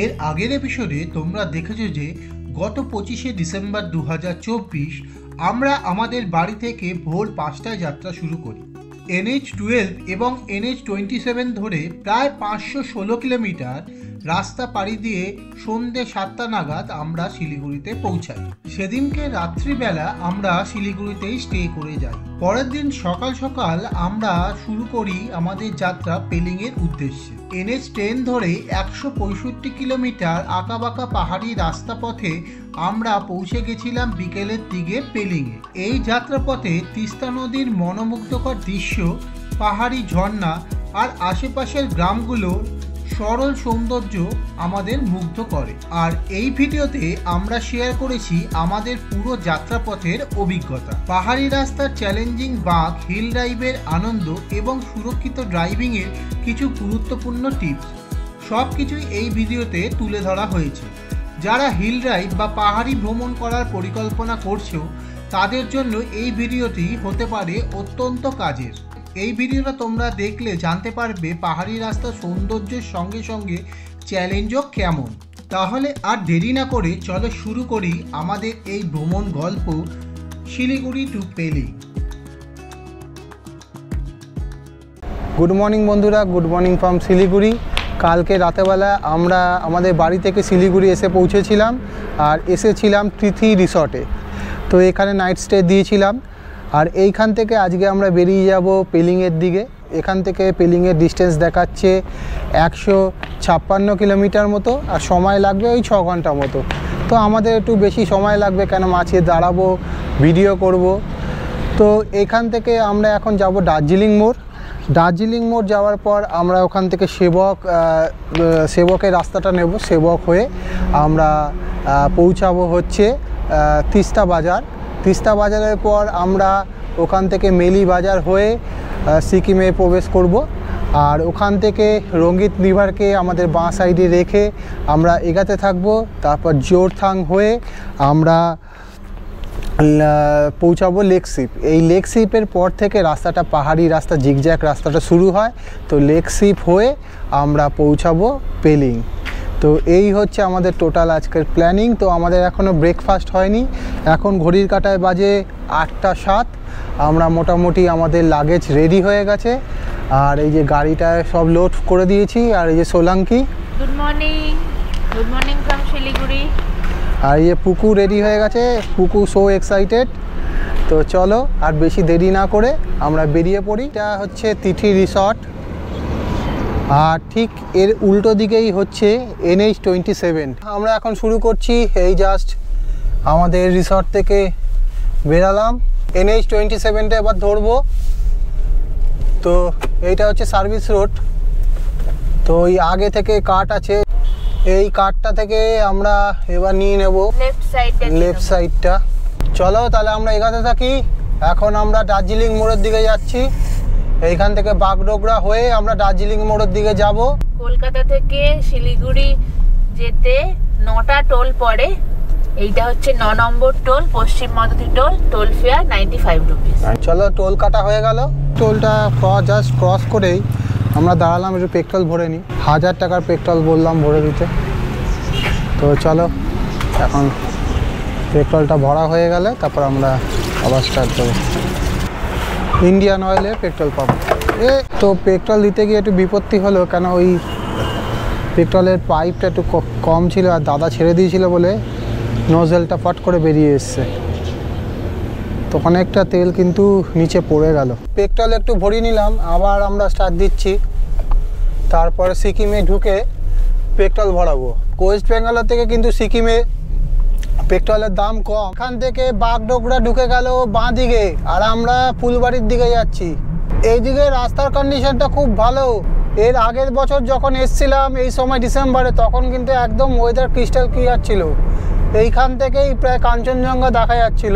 এর আগের এপিসোডে তোমরা দেখেছো যে গত 25শে ডিসেম্বর 2024 আমরা আমাদের বাড়ি থেকে ভোর 5টায় যাত্রা শুরু করি। NH12 এবং NH27 ধরে প্রায় 516 কিলোমিটার রাস্তা পাড়ি দিয়ে সন্ধ্যে 7টা নাগাদ আমরা শিলিগুড়িতে পৌঁছাই। সেদিনকে রাত্রিবেলা আমরা শিলিগুড়িতেই স্টে করে যাই। পরের দিন সকাল সকাল আমরা শুরু করি আমাদের যাত্রা পেলিংয়ের উদ্দেশ্যে। NH10 ধরে 165 কিলোমিটার আঁকাবাঁকা পাহাড়ি রাস্তা পথে আমরা পৌঁছে গেছিলাম বিকেলের দিকে পেলিংয়ে। এই যাত্রাপথে তিস্তা নদীর মনোমুগ্ধকর দৃশ্য, পাহাড়ি ঝর্ণা আর আশেপাশের গ্রামগুলোর সরল সৌন্দর্য আমাদের মুগ্ধ করে। আর এই ভিডিওতে আমরা শেয়ার করেছি আমাদের পুরো যাত্রাপথের অভিজ্ঞতা, পাহাড়ি রাস্তার চ্যালেঞ্জিং বাঁক, হিল ড্রাইভের আনন্দ এবং সুরক্ষিত ড্রাইভিংয়ের কিছু গুরুত্বপূর্ণ টিপস। সব কিছুই এই ভিডিওতে তুলে ধরা হয়েছে। যারা হিল ড্রাইভ বা পাহাড়ি ভ্রমণ করার পরিকল্পনা করছো তাদের জন্য এই ভিডিওটি হতে পারে অত্যন্ত কাজের। এই ভিডিওটা তোমরা দেখলে জানতে পারবে পাহাড়ি রাস্তার সৌন্দর্যের সঙ্গে সঙ্গে চ্যালেঞ্জও কেমন। তাহলে আর দেরি না করে চলো শুরু করি আমাদের এই ভ্রমণ গল্প Siliguri to Pelling. Good morning বন্ধুরা, গুড মর্নিং ফ্রম শিলিগুড়ি। কালকে রাতেবেলা আমরা আমাদের বাড়ি থেকে শিলিগুড়ি এসে পৌঁছেছিলাম আর এসেছিলাম তিথি রিসর্টে। তো এখানে নাইট স্টে দিয়েছিলাম আর এইখান থেকে আজকে আমরা বেরিয়ে যাব পেলিংয়ের দিকে। এখান থেকে পেলিংয়ের ডিস্টেন্স দেখাচ্ছে 156 কিলোমিটার মতো আর সময় লাগবে ওই 6 ঘন্টা মতো। তো আমাদের একটু বেশি সময় লাগবে, কেন মাঝে দাঁড়াবো, ভিডিও করব। তো এখান থেকে আমরা এখন যাব দার্জিলিং মোড়। দার্জিলিং মোড় যাওয়ার পর আমরা ওখান থেকে সেবকের রাস্তাটা নেব। সেবক হয়ে আমরা পৌঁছাবো হচ্ছে তিস্তা বাজার। তিস্তা বাজারের পর আমরা ওখান থেকে মেলি বাজার হয়ে সিকিমে প্রবেশ করব। আর ওখান থেকে রঙ্গিত রিভারকে আমাদের বাঁ সাইডে রেখে আমরা এগাতে থাকব। তারপর জোরথাং হয়ে আমরা পৌঁছাবো লেকশিপ। এই লেকশিপের পর থেকে রাস্তাটা পাহাড়ি রাস্তা, জিগজ্যাগ রাস্তাটা শুরু হয়। তো লেকশিপ হয়ে আমরা পৌঁছাবো পেলিং। তো এই হচ্ছে আমাদের টোটাল আজকের প্ল্যানিং। তো আমাদের এখনও ব্রেকফাস্ট হয়নি। এখন ঘড়ির কাঁটায় বাজে 8টা 7। আমরা মোটামুটি আমাদের লাগেজ রেডি হয়ে গেছে আর এই যে গাড়িটায় সব লোড করে দিয়েছি। আর এই যে Solanki, good morning from Siliguri. আর এই যে পুকু রেডি হয়ে গেছে। Puku so excited. তো চলো আর বেশি দেরি না করে আমরা বেরিয়ে পড়ি। এটা হচ্ছে তিথি রিসর্ট আর ঠিক এর উল্টো দিকেই হচ্ছে NH27। আমরা এখন শুরু করছি। এই জাস্ট আমাদের রিসর্ট থেকে বেরালাম। NH27টা এবার ধরবো। তো এইটা হচ্ছে সার্ভিস রোড। তো এই আগে থেকে কাট আছে, এই কাটটা থেকে আমরা এবার নিয়ে নেব লেফট সাইডটা। চলো তাহলে আমরা এগাতে থাকি। এখন আমরা দার্জিলিং মোড়ের দিকে যাচ্ছি। এইখান থেকে বাগডোগরা হয়ে আমরা দার্জিলিং মোড়ের দিকে যাব। কলকাতা থেকে শিলিগুড়ি যেতে 9টা টোল পড়ে। এইটা হচ্ছে 9 নম্বর টোল, পশ্চিম মাধুরী টোল। Toll fair 95 rupees. চলো টোল কাটা হয়ে গেল। টোলটা জাস্ট ক্রস করেই আমরা দাঁড়ালাম, একটু পেট্রোল ভরে নিই। 1000 টাকার পেট্রোল বললাম ভরে দিতে। তো চলো এখন পেট্রোলটা ভরা হয়ে গেলে তারপর আমরা আবার স্টার্ট করব। ইন্ডিয়ান অয়েলের পেট্রোল পাম্প। তো পেট্রোল দিতে গিয়ে একটু বিপত্তি হলো, কেন ওই পেট্রোলের পাইপটা একটু কম ছিল আর দাদা ছেড়ে দিয়েছিল বলে নোজেলটা ফট করে বেরিয়ে এসছে। তো অনেকটা তেল কিন্তু নিচে পড়ে গেল। পেট্রোল একটু ভরিয়ে নিলাম, আবার আমরা স্টার্ট দিচ্ছি। তারপরে সিকিমে ঢুকে পেট্রোল ভরাবো। ওয়েস্ট বেঙ্গলের থেকে কিন্তু সিকিমে পেট্রোলের দাম কম। এখান থেকে বাগডোগরা ঢুকে গেল বাঁ দিকে আর আমরা ফুলবাড়ির দিকে যাচ্ছি। এইদিকে রাস্তার কন্ডিশনটা খুব ভালো। এর আগের বছর যখন এসছিলাম এই সময় ডিসেম্বরে, তখন কিন্তু একদম ওয়েদার ক্রিস্টাল ক্লিয়ার ছিল। এইখান থেকেই প্রায় কাঞ্চনজঙ্ঘা দেখা যাচ্ছিল,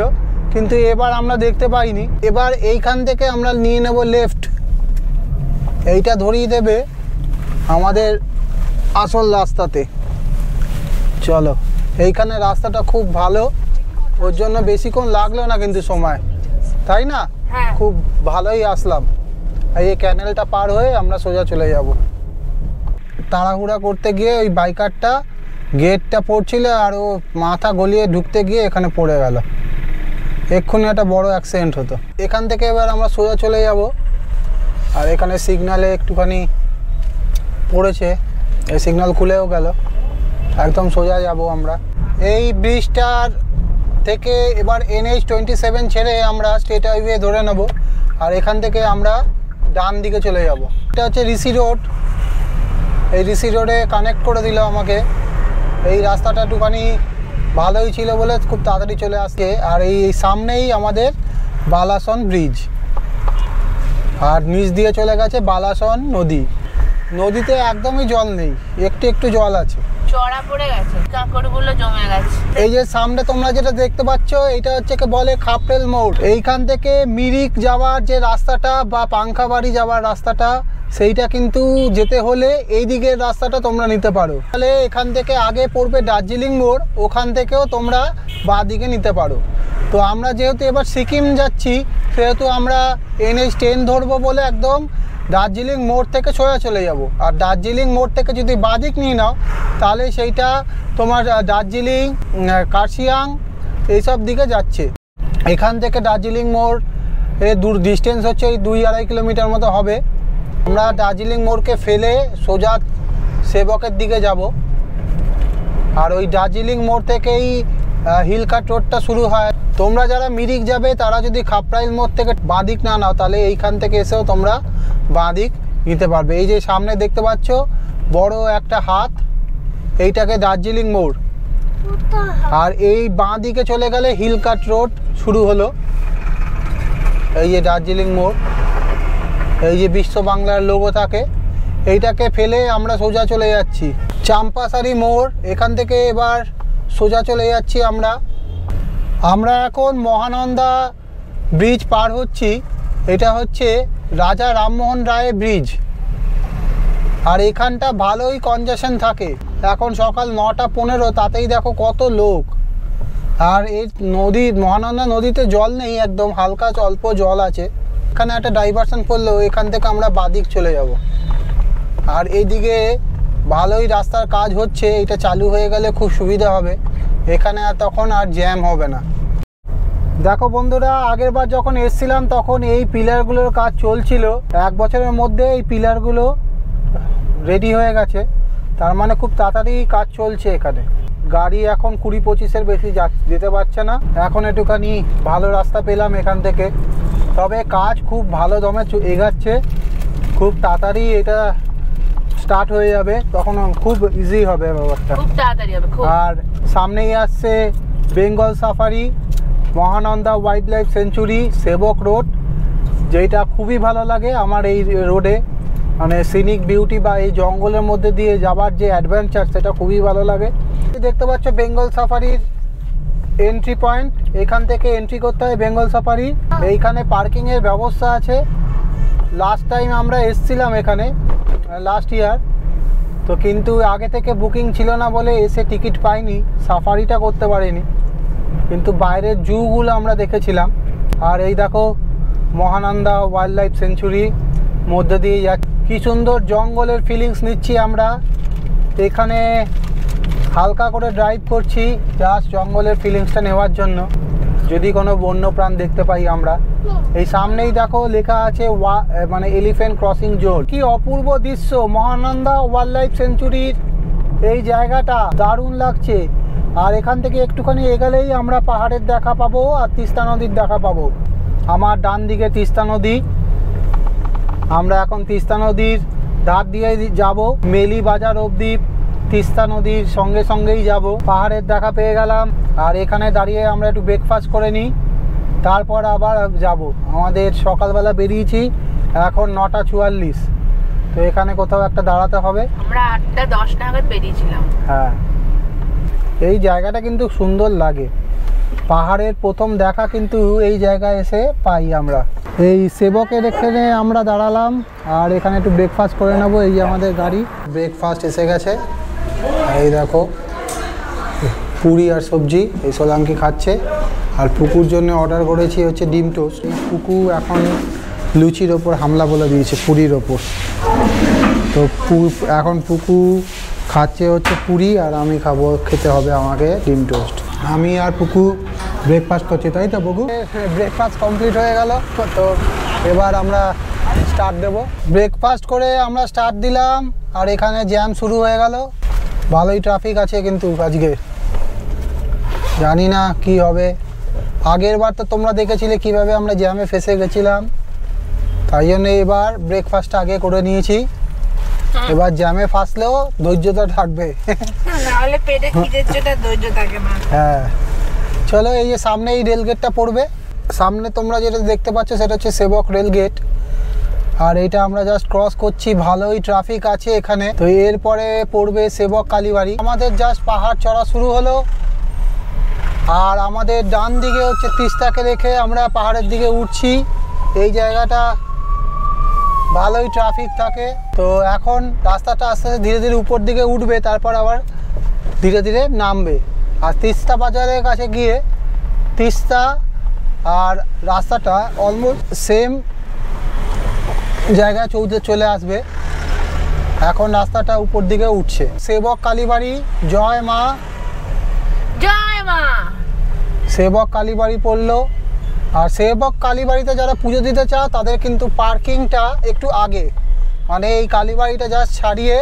কিন্তু এবার আমরা দেখতে পাইনি। এবার এইখান থেকে আমরা নিয়ে নেব লেফট। এইটা ধরিয়ে দেবে আমাদের আসল রাস্তাতে। চলো, এইখানে রাস্তাটা খুব ভালো, ওর জন্য বেশিক্ষণ লাগলো না কিন্তু সময়, তাই না? খুব ভালোই আসলাম। এই ক্যানেলটা পার হয়ে আমরা সোজা চলে যাব। তাড়াহুড়া করতে গিয়ে ওই বাইকারটা গেটটা পড়ছিল আর ও মাথা গলিয়ে ঢুকতে গিয়ে এখানে পড়ে গেল। এক্ষুনি একটা বড় অ্যাক্সিডেন্ট হতো। এখান থেকে এবার আমরা সোজা চলে যাব। আর এখানে সিগনালে একটুখানি পড়েছে, এই সিগন্যাল খুলেও গেল, একদম সোজা যাব আমরা। এই ব্রিজটার থেকে এবার NH-27 ছেড়ে আমরা স্টেট হাইওয়ে ধরে নেব। আর এখান থেকে আমরা ডান দিকে চলে যাব। এটা হচ্ছে ঋষি রোড। এই ঋষি রোডে কানেক্ট করে দিল আমাকে। এই রাস্তাটা একটুখানি ভালোই ছিল বলে খুব তাড়াতাড়ি চলে আসছে। আর এই সামনেই আমাদের বালাসন ব্রিজ, আর নিচ দিয়ে চলে গেছে বালাসন নদী। নদীতে একদমই জল নেই, একটু একটু জল আছে, চড়া পড়ে গেছে, কাঁকড়গুলো জমে গেছে। এই যে সামনে তোমরা যেটা দেখতে পাচ্ছ এটা হচ্ছে বলে খাপড়েল মোড়। এইখান থেকে মিরিক যাওয়ার যে রাস্তাটা বা পাংখাবাড়ি যাওয়ার রাস্তাটা, সেইটা কিন্তু যেতে হলে এই দিকের রাস্তাটা তোমরা নিতে পারো। তাহলে এখান থেকে আগে পড়বে দার্জিলিং মোড়, ওখান থেকেও তোমরা বাঁ দিকে নিতে পারো। তো আমরা যেহেতু এবার সিকিম যাচ্ছি, সেহেতু আমরা NH-10 ধরবো বলে একদম দার্জিলিং মোড় থেকে সোজা চলে যাব। আর দার্জিলিং মোড় থেকে যদি বাদিক নিয়ে নাও তাহলে সেইটা তোমার দার্জিলিং, কার্শিয়াং এইসব দিকে যাচ্ছে। এখান থেকে দার্জিলিং মোড় দূর ডিস্টেন্স হচ্ছে এই 2-2.5 কিলোমিটার মতো হবে। আমরা দার্জিলিং মোড়কে ফেলে সোজা সেবকের দিকে যাব। আর ওই দার্জিলিং মোড় থেকেই হিলকাট রোডটা শুরু হয়। তোমরা যারা মিরিক যাবে তারা যদি খাপড়াইল মোড় থেকে বাঁদিক না নাও তাহলে এইখান থেকে এসেও তোমরা বাঁদিক নিতে পারবে। এই যে সামনে দেখতে পাচ্ছ বড় একটা হাত, এইটাকে দার্জিলিং মোড়। আর এই বাঁ দিকে চলে গেলে হিলকাট রোড শুরু হলো। এই যে দার্জিলিং মোড়, এই যে বিশ্ব বাংলার লোগো থাকে, এইটাকে ফেলে আমরা সোজা চলে যাচ্ছি চাম্পাসারি মোড়। এখান থেকে এবার সোজা চলে যাচ্ছি আমরা এখন মহানন্দা ব্রিজ পার হচ্ছি। এটা হচ্ছে রাজা রামমোহন রায় ব্রিজ। আর এখানটা ভালোই কনজেশন থাকে। এখন সকাল 9:15, তাতেই দেখো কত লোক। আর এই মহানন্দা নদীতে জল নেই, একদম হালকা অল্প জল আছে। এখানে একটা ডাইভারশন পড়লো, এখান থেকে আমরা বাদিক চলে যাব। আর এইদিকে ভালোই রাস্তার কাজ হচ্ছে, এটা চালু হয়ে গেলে খুব সুবিধা হবে। এখানে আর তখন আর জ্যাম হবে না। দেখো বন্ধুরা, আগের বার যখন এসছিলাম তখন এই পিলারগুলোর কাজ চলছিল। 1 বছরের মধ্যে এই পিলারগুলো রেডি হয়ে গেছে, তার মানে খুব তাড়াতাড়ি কাজ চলছে। এখানে গাড়ি এখন 20-25-এর বেশি যেতে পারছে না। এখন একটুখানি ভালো রাস্তা পেলাম এখান থেকে। তবে কাজ খুব ভালো দমে এগাচ্ছে, খুব তাড়াতাড়ি এটা স্টার্ট হয়ে যাবে, তখন খুব ইজি হবে ব্যাপারটা, খুব তাড়াতাড়ি হবে। আর সামনেই আসছে Bengal safari, Mahananda wild life century, সেবক রোড, যেটা খুবই ভালো লাগে আমার এই রোডে। মানে সিনিক বিউটি বা এই জঙ্গলের মধ্যে দিয়ে যাবার যে অ্যাডভেঞ্চার, সেটা খুবই ভালো লাগে। দেখতে পাচ্ছ বেঙ্গল সাফারির এন্ট্রি পয়েন্ট, এখান থেকে এন্ট্রি করতে হয় বেঙ্গল সাফারি। এইখানে পার্কিংয়ের ব্যবস্থা আছে। লাস্ট টাইম আমরা এসছিলাম এখানে লাস্ট ইয়ার, তো কিন্তু আগে থেকে বুকিং ছিল না বলে এসে টিকিট পাইনি, সাফারিটা করতে পারিনি, কিন্তু বাইরের জুগুলো আমরা দেখেছিলাম। আর এই দেখো মহানন্দা ওয়াইল্ড লাইফ সেঞ্চুরি মধ্যে দিয়ে যাচ্ছি, কী সুন্দর জঙ্গলের ফিলিংস নিচ্ছি আমরা। এখানে হালকা করে ড্রাইভ করছি জাস্ট জঙ্গলের ফিলিংসটা নেওয়ার জন্য, যদি কোনো বন্যপ্রাণ দেখতে পাই আমরা। এই সামনেই দেখো লেখা আছে মানে এলিফ্যান্ট ক্রসিং জোন। কি অপূর্ব দৃশ্য মহানন্দা ওয়াইল্ড লাইফ সেঞ্চুরির এই জায়গাটা, দারুণ লাগছে। আর এখান থেকে একটুখানি এগোলেই আমরা পাহাড়ের দেখা পাবো আর তিস্তা নদীর দেখা পাবো। আমার ডান দিকে তিস্তা নদী, আমরা এখন তিস্তা নদীর ধার দিয়ে যাব মেলি বাজার অবধি, তিস্তা নদীর সঙ্গে সঙ্গেই যাব। পাহাড়ের দেখা পেয়ে গেলাম, আর এখানে দাঁড়িয়ে আমরা একটু ব্রেকফাস্ট করে নিই, তারপর আবার যাব। আমাদের সকালবেলা বেরিয়েছি, এখন 9:44, তো এখানে কোথাও একটা দাঁড়াতে হবে। আমরা 8:10 নাগাদ বেরিয়েছিলাম। হ্যাঁ, এই জায়গাটা কিন্তু সুন্দর লাগে। পাহাড়ের প্রথম দেখা কিন্তু এই জায়গায় এসে পাই আমরা। এই সেবকের এখানে আমরা দাঁড়ালাম, আর এখানে একটু ব্রেকফাস্ট করে নেব। এই যে আমাদের গাড়ি, ব্রেকফাস্ট এসে গেছে। এই দেখো পুরি আর সবজি, এই সোলাঙ্কি খাচ্ছে। আর পুকুর জন্য অর্ডার করেছি হচ্ছে ডিম টোস্ট। পুকু এখন লুচির ওপর হামলা বলে দিয়েছে, পুরির ওপর। তো তো এখন পুকু খাচ্ছে হচ্ছে পুরি, আর আমি খেতে হবে আমাকে ডিম টোস্ট। আমি আর পুকু ব্রেকফাস্ট করছি, তাই তো পুকু? ব্রেকফাস্ট কমপ্লিট হয়ে গেল, তো এবার আমরা স্টার্ট দেবো। ব্রেকফাস্ট করে আমরা স্টার্ট দিলাম, আর এখানে জ্যাম শুরু হয়ে গেল। ভালোই ট্রাফিক আছে কিন্তু আজকে, জানি না কি হবে। আগের বার তো তোমরা দেখেছিলে কিভাবে আমরা জ্যামে ফেসে গেছিলাম, তাই জন্য এবার ব্রেকফাস্ট আগে করে নিয়েছি। এবার জ্যামে ফাঁসলেও ধৈর্যটা থাকবে, নাহলে পেটে খিদের জন্য ধৈর্য থাকে না। হ্যাঁ চলো, এই যে সামনে এই রেল গেটটা পড়বে, সামনে তোমরা যেটা দেখতে পাচ্ছ সেটা হচ্ছে সেবক রেল গেট, আর এইটা আমরা জাস্ট ক্রস করছি। ভালোই ট্রাফিক আছে এখানে। তো এরপরে পড়বে সেবক কালীবাড়ি। আমাদের জাস্ট পাহাড় চড়া শুরু হলো, আর আমাদের ডান দিকে হচ্ছে তিস্তাকে রেখে আমরা পাহাড়ের দিকে উঠছি। এই জায়গাটা ভালোই ট্রাফিক থাকে। তো এখন রাস্তাটা আস্তে আস্তে ধীরে ধীরে উপর দিকে উঠবে, তারপর আবার ধীরে ধীরে নামবে। আর তিস্তা বাজারের কাছে গিয়ে তিস্তা আর রাস্তাটা অলমোস্ট সেম জায়গায় চলে আসবে। এখন রাস্তাটা উপর দিকে উঠছে। সেবক কালীবাড়ি, জয় মা, জয় মা। সেবক কালীবাড়ি পড়লো। আর সেবক কালীবাড়িতে যারা পুজো দিতে চাও তাদের কিন্তু পার্কিংটা একটু আগে, মানে এই কালীবাড়িটা জাস্ট ছাড়িয়ে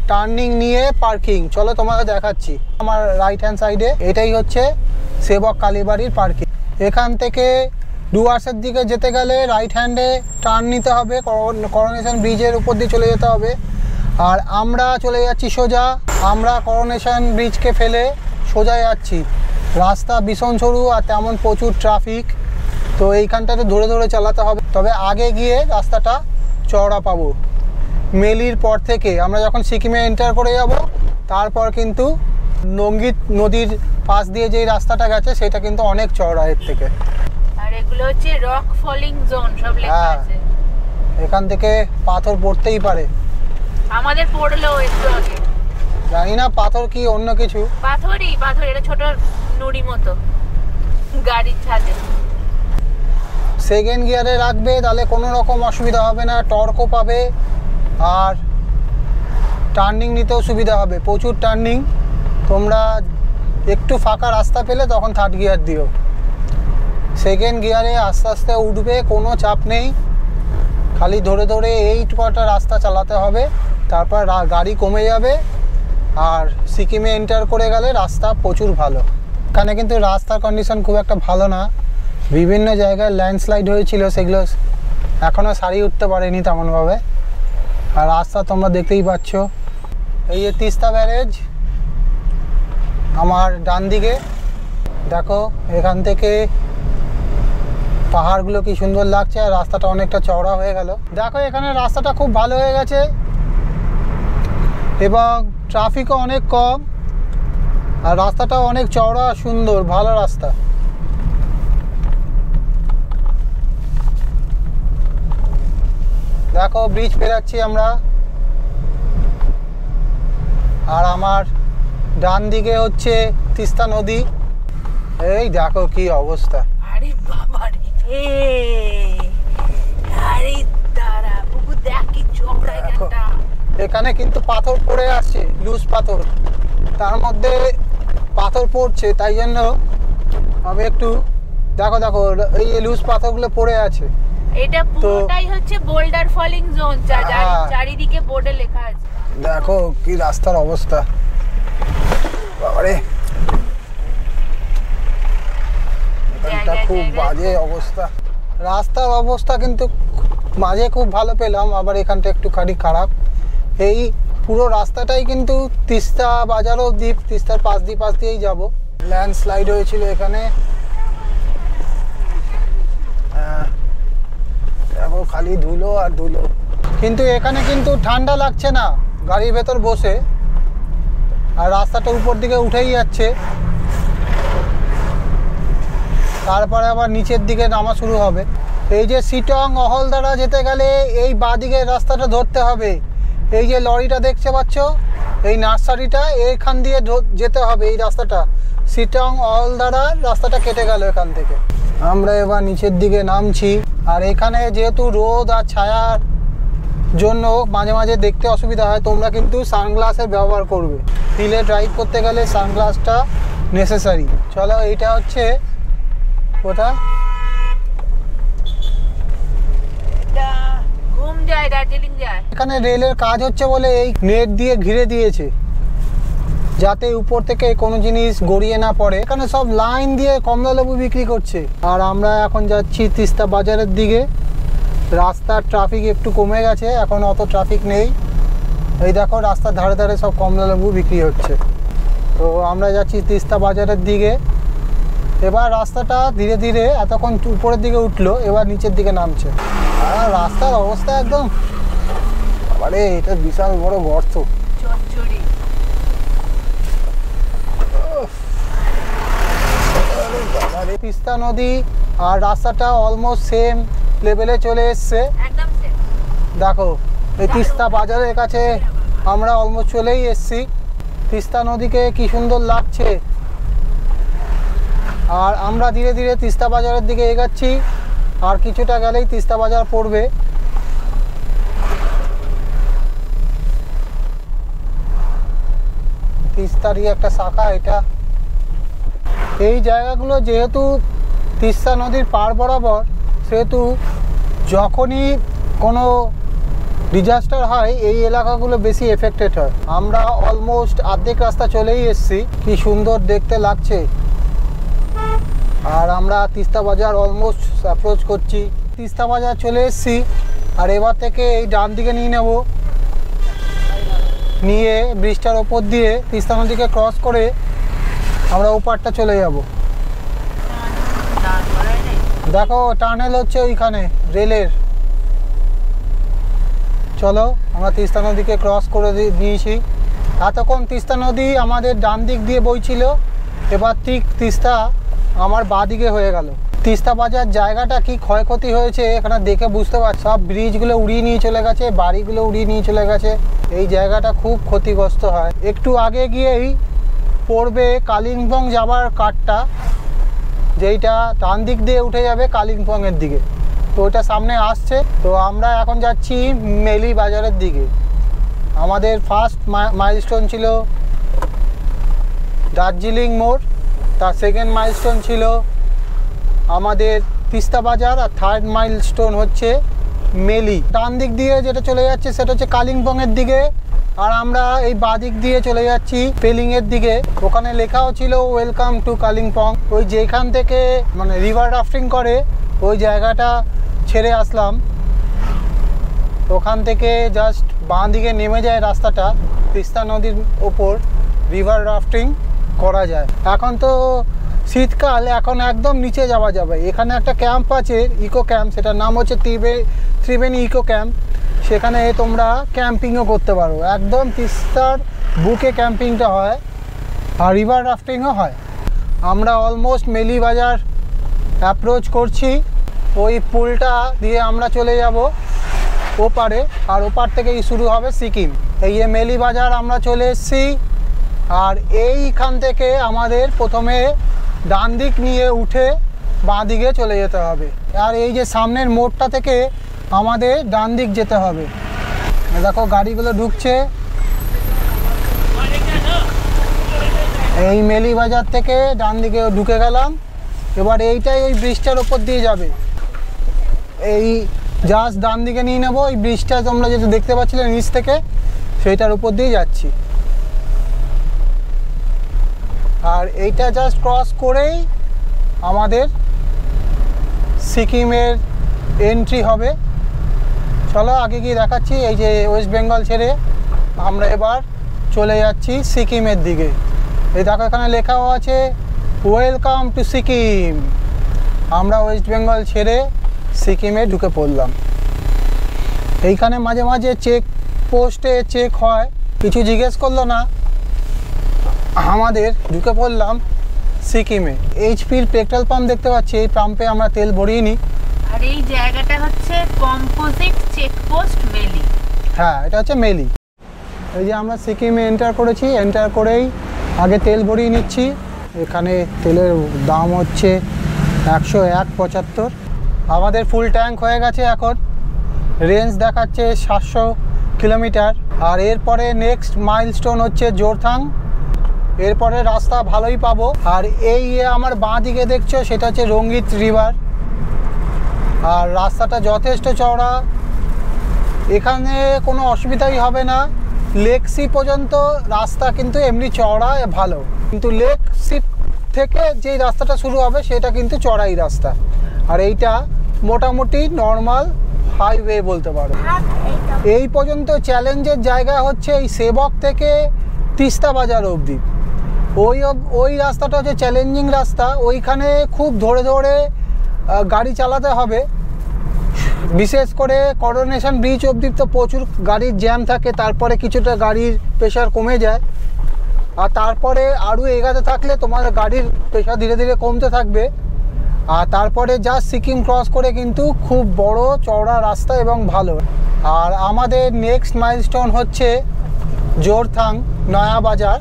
টার্নিং নিয়ে পার্কিং। চলো তোমাকে দেখাচ্ছি। আমার রাইট হ্যান্ড সাইডে এটাই হচ্ছে সেবক কালীবাড়ির পার্কিং। এখান থেকে ডুয়ার্সের দিকে যেতে গেলে রাইট হ্যান্ডে টার্ন নিতে হবে, করোনেশন ব্রিজের উপর দিয়ে চলে যেতে হবে। আর আমরা চলে যাচ্ছি সোজা, আমরা করোনেশন ব্রিজকে ফেলে সোজা যাচ্ছি। রাস্তা ভীষণ সরু আর তেমন প্রচুর ট্রাফিক, তো এইখানটাতে ধরে ধরে চালাতে হবে। তবে আগে গিয়ে রাস্তাটা চওড়া পাবো। মেলির পর থেকে আমরা যখন সিকিমে এন্টার করে যাব, তারপর কিন্তু নঙ্গিত নদীর পাশ দিয়ে যেই রাস্তাটা গেছে সেটা কিন্তু অনেক চওড়া এর থেকে। আর এগুলো হচ্ছে রক ফলিং জোন, সব লেখা আছে। এখান থেকে পাথর পড়তেই পারে। আমাদের পড়লো একটু আগে, জানি না পাথর কি অন্য কিছু। পাথরই পাথর, এটা ছোট নুড়ি মতো গাড়ির ছাদে। সেকেন্ড গিয়ারে রাখবে, তাহলে কোনো রকম অসুবিধা হবে না, টর্কও পাবে আর টার্নিং নিতেও সুবিধা হবে। প্রচুর টার্নিং, তোমরা একটু ফাঁকা রাস্তা পেলে তখন থার্ড গিয়ার দিও। সেকেন্ড গিয়ারে আস্তে আস্তে উঠবে, কোনো চাপ নেই, খালি ধরে ধরে এই কটা রাস্তা চালাতে হবে, তারপর গাড়ি কমে যাবে। আর সিকিমে এন্টার করে গেলে রাস্তা প্রচুর ভালো। এখানে কিন্তু রাস্তার কন্ডিশন খুব একটা ভালো না, বিভিন্ন জায়গায় ল্যান্ডস্লাইড হয়েছিল, সেগুলো এখনও সারিয়ে উঠতে পারেনি তেমনভাবে। আর রাস্তা তোমরা দেখতেই পাচ্ছ। এই যে তিস্তা ব্যারেজ আমার ডান দিকে, দেখো এখান থেকে পাহাড়গুলো কি সুন্দর লাগছে, আর রাস্তাটা অনেকটা চওড়া হয়ে গেল। দেখো এখানে রাস্তাটা খুব ভালো হয়ে গেছে এবং ট্রাফিকও অনেক কম, আর রাস্তাটাও অনেক চওড়া, সুন্দর, ভালো রাস্তা। দেখো ব্রিজ পেরাচ্ছি আমরা, আর আমার ডান দিকে হচ্ছে তিস্তা নদী। এই দেখো কি অবস্থা। আরে বাবা রে, আরে দাঁড়া বুবু, দেখ কি চওড়া এখানটা। এখানে কিন্তু পাথর পড়ে আসছে, লুজ পাথর, তার মধ্যে পাথর পড়ছে, তাই জন্য আমি একটু দেখো দেখো এই লুজ পাথরগুলো পড়ে আছে। এটা পুরোটাই হচ্ছে বোল্ডার ফলিং জোন, চারিদিকে বোর্ডে লেখা আছে। দেখো কি রাস্তার অবস্থা, বাবারে এখানটা খুব বাজে অবস্থা। রাস্তার অবস্থা কিন্তু মাঝে খুব ভালো পেলাম, আবার এখানটা একটুখানি খারাপ। এই পুরো রাস্তাটাই কিন্তু তিস্তা বাজারও দ্বীপ, তিস্তার পাশ দিয়েই যাব। ল্যান্ডস্লাইড হয়েছিল এখানে, দেখো খালি ধুলো আর ধুলো। কিন্তু এখানে কিন্তু ঠান্ডা লাগছে না গাড়ির ভেতর বসে, আর রাস্তাটা উপর দিকে উঠেই যাচ্ছে। তারপরে আবার নিচের দিকে নামা শুরু হবে। এই যে সিটং অহলদারা যেতে গেলে এই বাঁদিকের রাস্তাটা ধরতে হবে। এই যে লরিটা দেখতে পাচ্ছ, এই নার্সারিটা, এইখান দিয়ে যেতে হবে এই রাস্তাটা। সিটং অহলদারার রাস্তাটা কেটে গেল এখান থেকে। আমরা এবার নিচের দিকে নামছি, আর এখানে যেহেতু রোদ আর ছায়ার জন্য মাঝে মাঝে দেখতে অসুবিধা হয়, তোমরা কিন্তু সানগ্লাসের ব্যবহার করবে। হিলে ড্রাইভ করতে গেলে সানগ্লাসটা নেসেসারি। চলো, এইটা হচ্ছে কোথা, ঘুম যায়, দার্জিলিং যায়। এখানে রেলের কাজ হচ্ছে বলে এই নেট দিয়ে ঘিরে দিয়েছে যাতে উপর থেকে কোনো জিনিস গড়িয়ে না পড়ে। এখানে সব লাইন দিয়ে কমলালেবু বিক্রি করছে। আর আমরা এখন যাচ্ছি তিস্তা বাজারের দিকে। রাস্তার ট্রাফিক একটু কমে গেছে, এখন অত ট্রাফিক নেই। এই দেখো রাস্তার ধারে ধারে সব কমলালেবু বিক্রি হচ্ছে। তো আমরা যাচ্ছি তিস্তা বাজারের দিকে। এবার রাস্তাটা ধীরে ধীরে এতক্ষণ উপরের দিকে উঠলো, এবার নিচের দিকে নামছে। আর রাস্তার অবস্থা একদম, আরে এটা বিশাল বড় গর্ত। তিস্তা নদী আর রাস্তাটা অলমোস্ট সেম লেভেলে চলে এসছে। দেখো এই তিস্তা বাজারের কাছে আমরা অলমোস্ট চলেই এসছি। তিস্তা নদীকে কি সুন্দর লাগছে। আর আমরা ধীরে ধীরে তিস্তা বাজারের দিকে এগাচ্ছি। আর কিছুটা গেলেই তিস্তা বাজার পড়বে। তিস্তারই একটা শাখা এটা। এই জায়গাগুলো যেহেতু তিস্তা নদীর পার বরাবর, সেহেতু যখনই কোনো ডিজাস্টার হয় এই এলাকাগুলো বেশি এফেক্টেড হয়। আমরা অলমোস্ট অর্ধেক রাস্তা চলেই এসেছি। কি সুন্দর দেখতে লাগছে। আর আমরা তিস্তা বাজার অলমোস্ট অ্যাপ্রোচ করছি। তিস্তা বাজার চলে এসেছি। আর এবার থেকে এই ডান দিকে নিয়ে নেব, নিয়ে ব্রিজটার ওপর দিয়ে তিস্তা নদীকে ক্রস করে আমরা ওপারটা চলে যাব। দেখো টানেল হচ্ছে ওইখানে রেলের। চলো, আমরা তিস্তা নদীকে ক্রস করে নিয়েছি। এতক্ষণ তিস্তা নদী আমাদের ডান দিক দিয়ে বইছিল, এবার ঠিক তিস্তা আমার বাঁ দিকে হয়ে গেল। তিস্তা বাজার জায়গাটা কি ক্ষয়ক্ষতি হয়েছে এখানে দেখে বুঝতে পারছি। সব ব্রিজগুলো উড়িয়ে নিয়ে চলে গেছে, বাড়িগুলো উড়িয়ে নিয়ে চলে গেছে। এই জায়গাটা খুব ক্ষতিগ্রস্ত হয়। একটু আগে গিয়েই পড়বে কালিম্পং যাবার কাঠটা, যেইটা ডান দিক দিয়ে উঠে যাবে কালিম্পংয়ের দিকে। তো ওটা সামনে আসছে। তো আমরা এখন যাচ্ছি মেলি বাজারের দিকে। আমাদের ফার্স্ট মাইলস্টোন ছিল দার্জিলিং মোড়, তার সেকেন্ড মাইলস্টোন ছিল আমাদের তিস্তা বাজার, আর থার্ড মাইলস্টোন হচ্ছে মেলি। ডান দিক দিয়ে যেটা চলে যাচ্ছে সেটা হচ্ছে কালিম্পংয়ের দিকে। আর আমরা এই বাঁ দিক দিয়ে চলে যাচ্ছি পেলিংয়ের দিকে। ওখানে লেখাও ছিল ওয়েলকাম টু কালিম্পং। ওই যেখান থেকে মানে রিভার রাফটিং করে ওই জায়গাটা ছেড়ে আসলাম। ওখান থেকে জাস্ট বাঁ দিকে নেমে যায় রাস্তাটা, তিস্তা নদীর ওপর রিভার রাফটিং করা যায়। এখন তো শীতকাল, এখন একদম নিচে যাওয়া যাবে। এখানে একটা ক্যাম্প আছে, ইকো ক্যাম্প, সেটার নাম হচ্ছে ত্রিবেণী ইকো ক্যাম্প। সেখানে তোমরা ক্যাম্পিংও করতে পারো। একদম তিস্তার বুকে ক্যাম্পিংটা হয়, আর রিভার রাফটিংও হয়। আমরা অলমোস্ট মেলি বাজার অ্যাপ্রোচ করছি। ওই পুলটা দিয়ে আমরা চলে যাব ওপারে, আর ওপার থেকেই শুরু হবে সিকিম। এই যে মেলি বাজার আমরা চলে এসেছি। আর এইখান থেকে আমাদের প্রথমে ডান দিক নিয়ে উঠে বাঁ দিকে চলে যেতে হবে। আর এই যে সামনের মোড়টা থেকে আমাদের ডান দিক যেতে হবে। দেখো গাড়িগুলো ঢুকছে। এই মেলি বাজার থেকে ডান দিকে ঢুকে গেলাম। এবার এইটাই ওই ব্রিজটার ওপর দিয়ে যাবে। এই জাস্ট ডান দিকে নিয়ে নেবো। এই ব্রিজটা তোমরা যেটা দেখতে পাচ্ছিলে নিচ থেকে, সেইটার উপর দিয়ে যাচ্ছি। আর এইটা জাস্ট ক্রস করেই আমাদের সিকিমের এন্ট্রি হবে। চলো আগে গিয়ে দেখাচ্ছি। এই যে ওয়েস্ট বেঙ্গল ছেড়ে আমরা এবার চলে যাচ্ছি সিকিমের দিকে। এই দেখো এখানে লেখাও আছে ওয়েলকাম টু সিকিম। আমরা ওয়েস্ট বেঙ্গল ছেড়ে সিকিমে ঢুকে পড়লাম। এইখানে মাঝে মাঝে চেক পোস্টে চেক হয়, কিছু জিজ্ঞেস করলো না, আমাদের ঢুকে পড়লাম সিকিমে। এইচপির পেট্রোল পাম্প দেখতে পাচ্ছি, এই পাম্পে আমরা তেল ভরিয়ে নিই। আর এই জায়গাটা হচ্ছে কম্পোজিট চেকপোস্ট মেলি। হ্যাঁ, এটা হচ্ছে মেলি। এই যে আমরা সিকিমে এন্টার করেছি, এন্টার করেই আগে তেল ভরিয়ে নিচ্ছি। এখানে তেলের দাম হচ্ছে 101.75। আমাদের ফুল ট্যাঙ্ক হয়ে গেছে এখন। রেঞ্জ দেখাচ্ছে 700 কিলোমিটার। আর এরপরে নেক্সট মাইলস্টোন হচ্ছে জোরথাং। এরপরে রাস্তা ভালোই পাবো। আর এই আমার বাঁ দিকে দেখছো সেটা হচ্ছে রঙ্গিত রিভার। আর রাস্তাটা যথেষ্ট চওড়া, এখানে কোনো অসুবিধাই হবে না। লেক সি পর্যন্ত রাস্তা কিন্তু এমনি চওড়া ভালো, কিন্তু লেক সি থেকে যেই রাস্তাটা শুরু হবে সেটা কিন্তু চড়াই রাস্তা। আর এইটা মোটামুটি নর্মাল হাইওয়ে বলতে পারো। এই পর্যন্ত চ্যালেঞ্জের জায়গা হচ্ছে এই সেবক থেকে তিস্তা বাজার অবধি। ওই রাস্তাটা হচ্ছে চ্যালেঞ্জিং রাস্তা, ওইখানে খুব ধরে ধরে গাড়ি চালাতে হবে। বিশেষ করে করোনেশন ব্রিজ অবধি তো প্রচুর গাড়ির জ্যাম থাকে, তারপরে কিছুটা গাড়ির প্রেশার কমে যায়। আর তারপরে আরও এগাতে থাকলে তোমার গাড়ির প্রেশার ধীরে ধীরে কমতে থাকবে। আর তারপরে জাস্ট সিকিম ক্রস করে কিন্তু খুব বড় চওড়া রাস্তা এবং ভালো। আর আমাদের নেক্সট মাইলস্টোন হচ্ছে জোরথাং নয়া বাজার।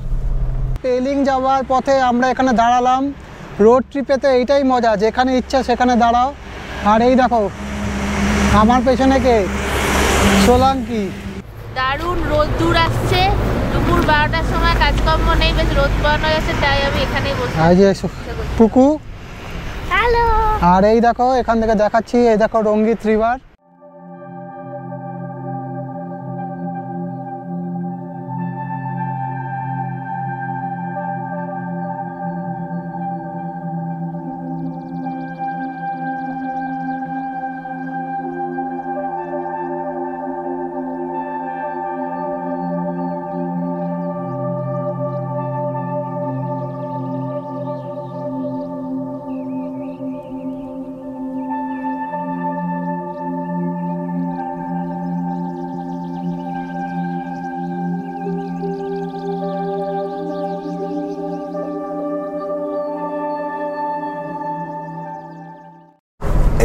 পেলিং যাওয়ার পথে আমরা এখানে দাঁড়ালাম। রোড ট্রিপেতে এইটাই মজা, যেখানে ইচ্ছা সেখানে দাঁড়াও। আর এই দেখো আমার পেছনে কে, সোলাঙ্কি। দারুণ রোদ্দুর আসছে, দুপুর 12টার সময় কাজকর্ম নেই, বেশ রোদ পোহানো যাচ্ছে, তাই আমি এখানেই বসে। এই যে পুকু, হ্যালো। আর এই দেখো এখান থেকে দেখাচ্ছি, এই দেখো রঙ্গিত রিভার।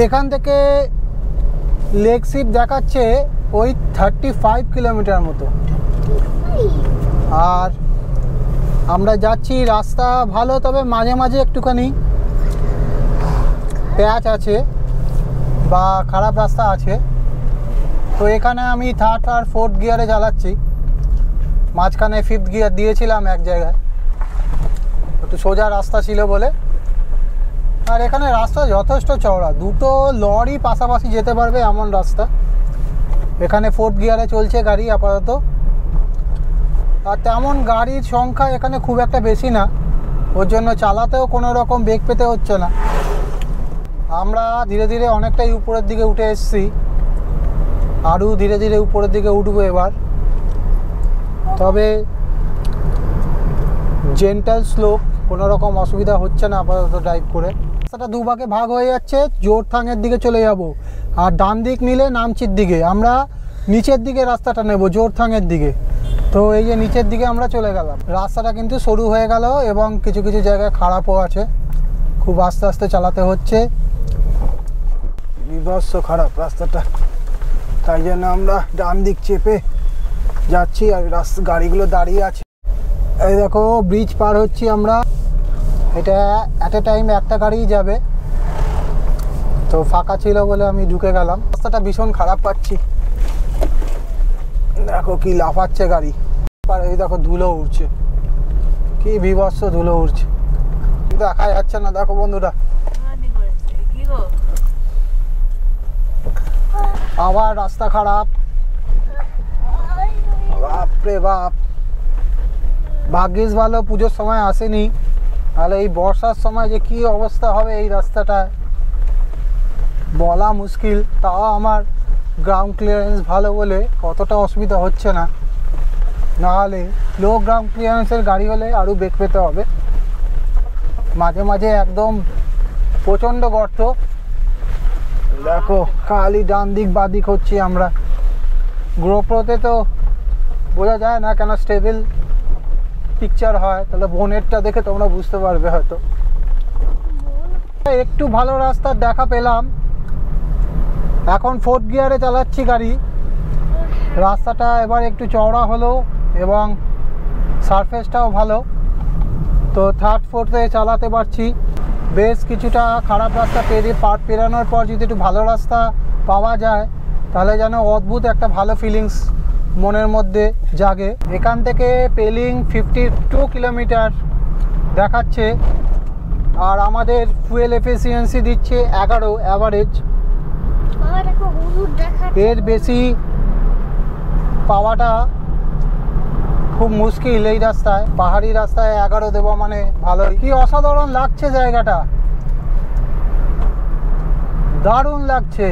এখান থেকে লেক শিপ দেখাচ্ছে ওই 35 কিলোমিটার মতো। আর আমরা যাচ্ছি, রাস্তা ভালো, তবে মাঝে মাঝে একটুখানি প্যাচ আছে বা খারাপ রাস্তা আছে। তো এখানে আমি 3rd আর 4th গিয়ারে চালাচ্ছি, মাঝখানে 5th গিয়ার দিয়েছিলাম এক জায়গায়, একটু সোজা রাস্তা ছিল বলে। আর এখানে রাস্তা যথেষ্ট চওড়া, দুটো লরি পাশাপাশি যেতে পারবে এমন রাস্তা। এখানে 4th গিয়ারে চলছে গাড়ি আপাতত। আর তেমন গাড়ির সংখ্যা এখানে খুব একটা বেশি না, ওর জন্য চালাতেও কোনো রকম বেগ পেতে হচ্ছে না। আমরা ধীরে ধীরে অনেকটাই উপরের দিকে উঠে এসেছি, আরও ধীরে ধীরে উপরের দিকে উঠবো এবার। তবে জেন্টাল স্লোপ, কোনো রকম অসুবিধা হচ্ছে না আপাতত ড্রাইভ করে। রাস্তাটা দুভাগে ভাগ হয়ে যাচ্ছে, জোরথাংয়ের দিকে চলে যাব, আর ডান দিক নিলে নামচির দিকে। আমরা নিচের দিকে রাস্তাটা নেব, জোরথাংয়ের দিকে। তো এই যে নিচের দিকে আমরা চলে গেলাম। রাস্তাটা কিন্তু সরু হয়ে গেল এবং কিছু কিছু জায়গায় খারাপও আছে, খুব আস্তে আস্তে চালাতে হচ্ছে। বিভৎস খারাপ রাস্তাটা, তাই জন্য আমরা ডান দিক চেপে যাচ্ছি আর গাড়িগুলো দাঁড়িয়ে আছে। এই দেখো ব্রিজ পার হচ্ছি আমরা, এটা অ্যাট এ টাইম একটা গাড়িই যাবে, তো ফাঁকা ছিল বলে আমি ঢুকে গেলাম। রাস্তাটা ভীষণ খারাপ পাচ্ছি, দেখো কি লাফাচ্ছে গাড়ি। এই দেখো ধুলো উঠছে, কি বিভৎস ধুলো উঠছে, দেখা যাচ্ছে না। দেখো বন্ধুরা, আবার রাস্তা খারাপ, বাপরে বাপ। ভাগ্যিস ভালো পুজোর সময় আসেনি, তাহলে এই বর্ষার সময় যে কি অবস্থা হবে এই রাস্তাটা বলা মুশকিল। তাও আমার গ্রাউন্ড ক্লিয়ারেন্স ভালো বলে কতটা অসুবিধা হচ্ছে না, নাহলে লো গ্রাউন্ড ক্লিয়ারেন্সের গাড়ি হলে আরও বেগ পেতে হবে। মাঝে মাঝে একদম প্রচণ্ড গর্ত, দেখো খালি ডান দিক বাঁ দিক হচ্ছি আমরা। গ্রোপ্রোতে তো বোঝা যায় না কেন স্টেবল পিকচার হয়, তাহলে বোনেরটা দেখে তোমরা বুঝতে পারবে হয়তো। একটু ভালো রাস্তার দেখা পেলাম, এখন 4th গিয়ারে চালাচ্ছি গাড়ি। রাস্তাটা এবার একটু চওড়া হলো এবং সারফেসটাও ভালো, তো 3rd 4th-এ চালাতে পারছি। বেশ কিছুটা খারাপ রাস্তা পেরানোর পর যদি একটু ভালো রাস্তা পাওয়া যায় তাহলে যেন অদ্ভুত একটা ভালো ফিলিংস মনের মধ্যে জাগে। এখান থেকে পেলিং 52 কিলোমিটার দেখাচ্ছে, আর আমাদের ফুয়েল এফিসিয়েন্সি দিচ্ছে 11 অ্যাভারেজ। এর বেশি পাওয়াটা খুব মুশকিল এই রাস্তায়, পাহাড়ি রাস্তায় 11 দেওয়া মানে ভালোই। কি অসাধারণ লাগছে জায়গাটা, দারুণ লাগছে।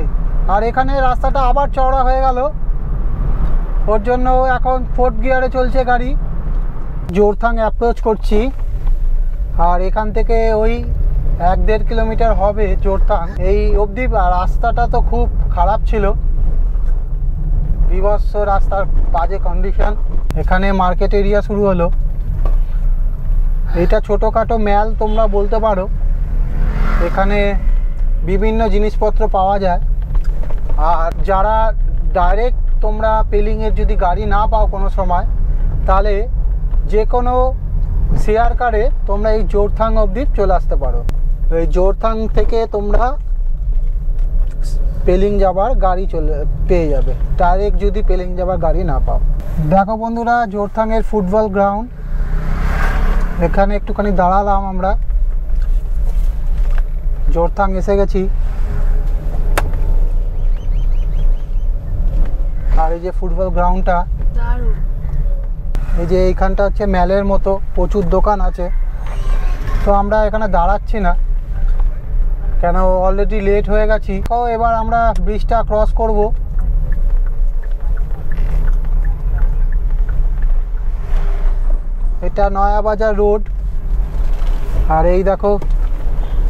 আর এখানে রাস্তাটা আবার চওড়া হয়ে গেল, ওর জন্য এখন 4th গিয়ারে চলছে গাড়ি। জোরথাং অ্যাপ্রোচ করছি, আর এখান থেকে ওই 1-1.5 কিলোমিটার হবে জোরথাং। এই অবধি রাস্তাটা তো খুব খারাপ ছিল, বিভৎস রাস্তার বাজে কন্ডিশন। এখানে মার্কেট এরিয়া শুরু হলো, এটা ছোটোখাটো ম্যাল তোমরা বলতে পারো। এখানে বিভিন্ন জিনিসপত্র পাওয়া যায়। আর যারা ডাইরেক্ট তোমরা পেলিংয়ের যদি গাড়ি না পাও কোনো সময়, তাহলে যে কোনো শেয়ার কারে তোমরা এই জোরথাং অবধি চলে আসতে পারো। এই জোরথাং থেকে তোমরা পেলিং যাবার গাড়ি পেয়ে যাবে, ডাইরেক্ট যদি পেলিং যাবার গাড়ি না পাও। দেখো বন্ধুরা, জোরথাংয়ের ফুটবল গ্রাউন্ড, এখানে একটুখানি দাঁড়ালাম আমরা। জোরথাং এসে গেছি। আর এই যে ফুটবল গ্রাউন্ডটা, এই যে এইখানটা হচ্ছে ম্যালের মতো, প্রচুর দোকান আছে। তো আমরা এখানে দাঁড়াচ্ছি না, কেন অলরেডি লেট হয়ে গেছি। তো এবার আমরা ব্রিজটা ক্রস করব। এটা নয়াবাজার রোড, আর এই দেখো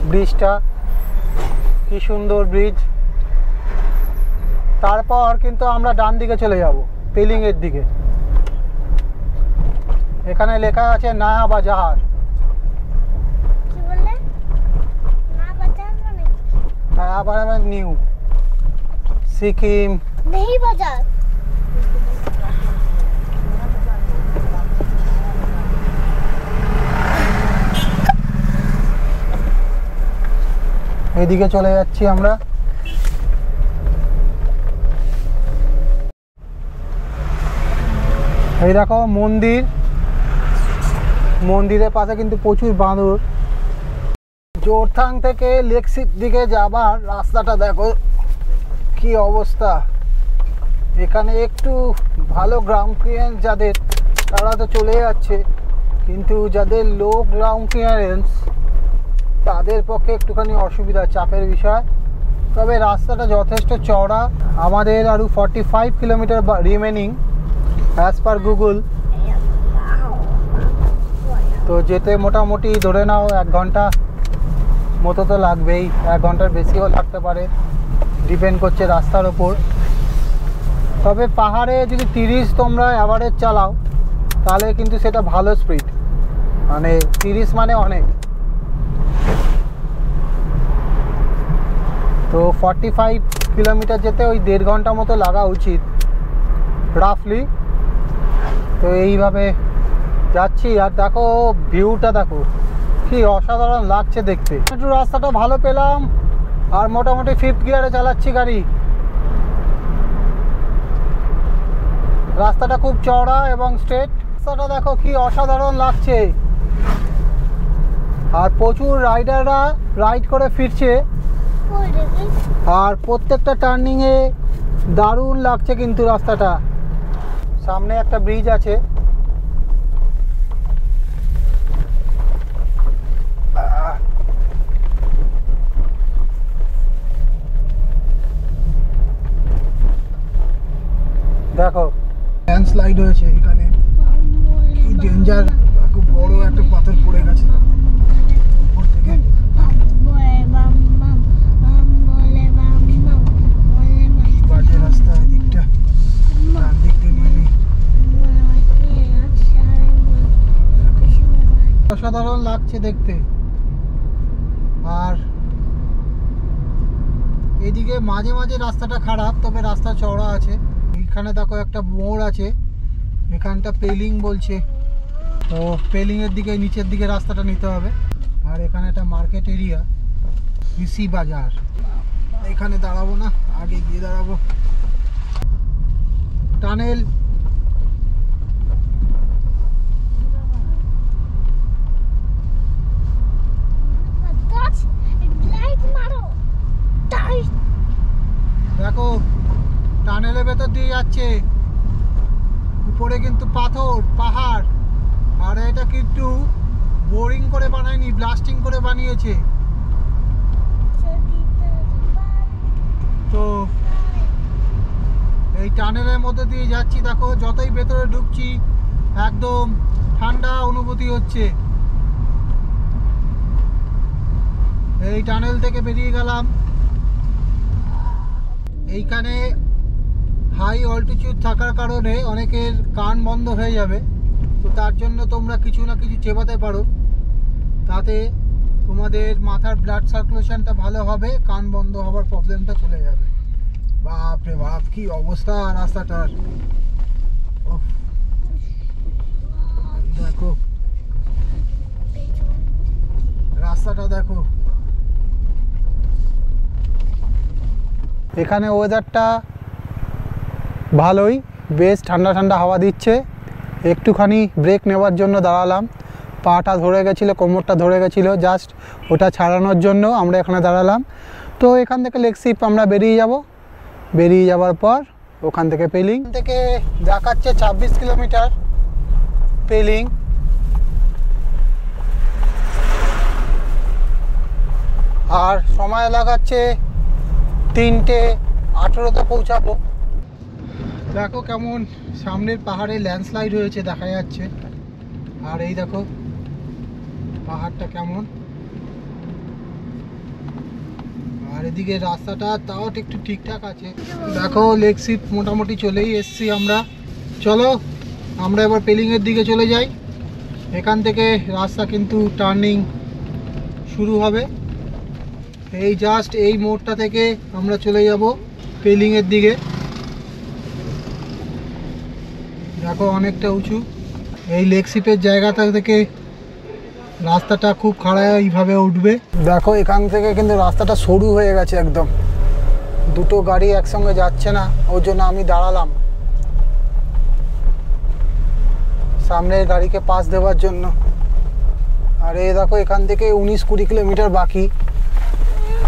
ব্রিজটা, কি সুন্দর ব্রিজ। তারপর কিন্তু আমরা ডান দিকে চলে যাব, পেলিংয়ের দিকে। এখানে লেখা আছে নয়াবাজার। নয়াবাজার নিউ সিকিম नहीं बाजार। এদিকে চলে যাচ্ছি আমরা। এই দেখো মন্দির, মন্দিরের পাশে কিন্তু প্রচুর বাঁদর। জোরথাং থেকে লেকসির দিকে যাবার রাস্তাটা দেখো কি অবস্থা। এখানে একটু ভালো গ্রাউন্ড ক্লিয়ারেন্স যাদের, তারা তো চলে যাচ্ছে, কিন্তু যাদের লো গ্রাউন্ড ক্লিয়ারেন্স তাদের পক্ষে একটুখানি অসুবিধা, চাপের বিষয়। তবে রাস্তাটা যথেষ্ট চওড়া। আমাদের আরও 45 kilometre remaining as per Google. তো যেতে মোটামুটি ধরে নাও 1 ঘন্টা মতো তো লাগবেই, 1 ঘন্টার বেশিও লাগতে পারে, ডিপেন্ড করছে রাস্তার ওপর। তবে পাহাড়ে যদি 30 তোমরা অ্যাভারেজ চালাও, তাহলে কিন্তু সেটা ভালো স্পিড, মানে 30 মানে অনেক। তো 45 কিলোমিটার যেতে ওই 1.5 ঘন্টা মতো লাগা উচিত রাফলি। তো এইভাবে যাচ্ছি, আর দেখো ভিউটা দেখো কি অসাধারণ লাগছে দেখতে। একটু রাস্তাটা ভালো পেলাম, আর মোটামুটি 5th গিয়ারে চালাচ্ছি গাড়ি। রাস্তাটা খুব চওড়া এবং স্ট্রেট। রাস্তাটা দেখো কি অসাধারণ লাগছে, আর প্রচুর রাইডাররা রাইড করে ফিরছে। আর প্রত্যেকটা টার্নিংয়ে দারুণ লাগছে কিন্তু রাস্তাটা। সামনে একটা ব্রিজ আছে, দেখো ল্যান্ডস্লাইড হয়েছে এখানে, কি ডেঞ্জার, খুব বড় একটা পাথর পড়ে গেছে উপর থেকে। বাজে রাস্তা এদিকটা, ডান দিকটা নিয়ে নিই। অসাধারণ লাগছে দেখতে। আর এদিকে মাঝে মাঝে রাস্তাটা খারাপ, তবে রাস্তা চওড়া আছে। এখানে দেখো একটা মোড় আছে, এখানটা পেলিং বলছে, তো পেলিংয়ের দিকে নিচের দিকে রাস্তাটা নিতে হবে। আর এখানে একটা মার্কেট এরিয়া, কৃষি বাজার। এখানে দাঁড়াবো না, আগে গিয়ে দাঁড়াবো। টানেল। দেখো টানেলের ভেতর দিয়ে যাচ্ছে, উপরে কিন্তু পাথর পাহাড়, আর এটা কিন্তু বোরিং করে বানায়নি, ব্লাস্টিং করে বানিয়েছে। তো এই টানেলের মধ্যে দিয়ে যাচ্ছি, দেখো যতই ভেতরে ঢুকছি একদম ঠান্ডা অনুভূতি হচ্ছে। এই টানেল থেকে বেরিয়ে গেলাম। এইখানে হাই অল্টিটিউড থাকার কারণে অনেকের কান বন্ধ হয়ে যাবে, তো তার জন্য তোমরা কিছু না কিছু চেবাতে পারো, তাতে তোমাদের মাথার ব্লাড সার্কুলেশনটা ভালো হবে, কান বন্ধ হওয়ার প্রবলেমটা চলে যাবে। বাপ রে বাপ, কি অবস্থা রাস্তাটার! দেখো রাস্তাটা দেখো। এখানে ওয়েদারটা ভালোই, বেশ ঠান্ডা ঠান্ডা হাওয়া দিচ্ছে। একটুখানি ব্রেক নেওয়ার জন্য দাঁড়ালাম, পাটা ধরে গেছিলো, কোমরটা ধরে গেছিলো, জাস্ট ওটা ছাড়ানোর জন্য আমরা এখানে দাঁড়ালাম। তো এখান থেকে লেকশিপ আমরা বেরিয়ে যাব, বেরিয়ে যাওয়ার পর ওখান থেকে পেলিং থেকে দেখাচ্ছে 26 কিলোমিটার পেলিং। আর সময় লাগাচ্ছে 3:18 পৌঁছাবো। দেখো কেমন সামনের পাহাড়ে ল্যান্ডস্লাইড হয়েছে দেখা যাচ্ছে, আর এই দেখো পাহাড়টা কেমন, আর এদিকে রাস্তাটা তাও একটু ঠিকঠাক আছে। দেখো লেকশিপ মোটামুটি চলেই এসছি আমরা। চলো আমরা এবার পেলিংয়ের দিকে চলে যাই। এখান থেকে রাস্তা কিন্তু টার্নিং শুরু হবে, এই জাস্ট এই মোড়টা থেকে আমরা চলে যাব পেলিংয়ের দিকে। দেখো অনেকটা উঁচু, এই লেকশিপের জায়গাটা থেকে রাস্তাটা খুব খাড়া এইভাবে উঠবে। দেখো এখান থেকে কিন্তু রাস্তাটা সরু হয়ে গেছে একদম, দুটো গাড়ি একসঙ্গে যাচ্ছে না, ওর জন্য আমি দাঁড়ালাম সামনের গাড়িকে পাস দেওয়ার জন্য। আর এই দেখো এখান থেকে 19-20 কিলোমিটার বাকি,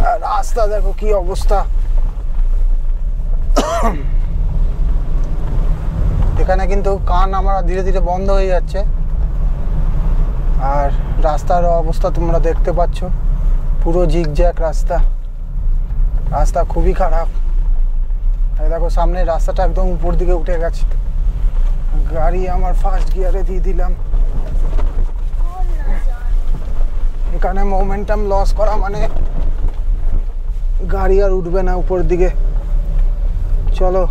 আর রাস্তা দেখো কি অবস্থা। এখানে কিন্তু কান আমার ধীরে ধীরে বন্ধ হয়ে যাচ্ছে, আর রাস্তার অবস্থা তোমরা দেখতে পাচ্ছ, পুরো জিগজ্যাগ রাস্তা, রাস্তা খুবই খারাপ। এই দেখো সামনে রাস্তাটা একদম উপর দিকে উঠে গেছে, গাড়ি আমার ফার্স্ট গিয়ারে দিয়ে দিলাম। এখানে মোমেন্টাম লস করা মানে গাড়ি আর উঠবে না উপর দিকে। চলো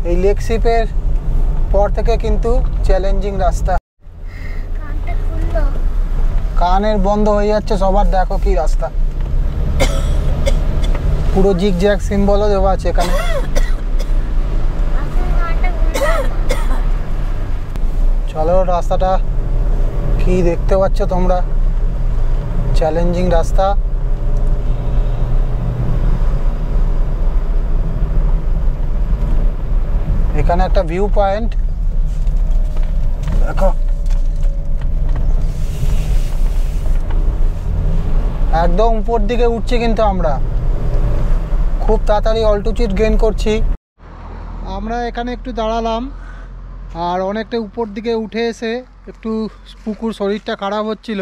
এই লেকশিপের পর থেকে কিন্তু চ্যালেঞ্জিং রাস্তা, কানের বন্ধ হয়ে যাচ্ছে সবার। দেখো কি রাস্তা, পুরো জিগজ্যাগ সিম্বলও দেওয়া আছে এখানে। চলো রাস্তাটা কি দেখতে পাচ্ছ তোমরা, চ্যালেঞ্জিং রাস্তা। এখানে একটা ভিউ পয়েন্ট দেখো, একদম উপর দিকে উঠছি কিন্তু আমরা খুব তাড়াতাড়ি অল্টিটিউড গেইন করছি। আমরা এখানে একটু দাঁড়ালাম, আর অনেকটা উপর দিকে উঠে এসে একটু পুকুর শরীরটা খারাপ হচ্ছিল,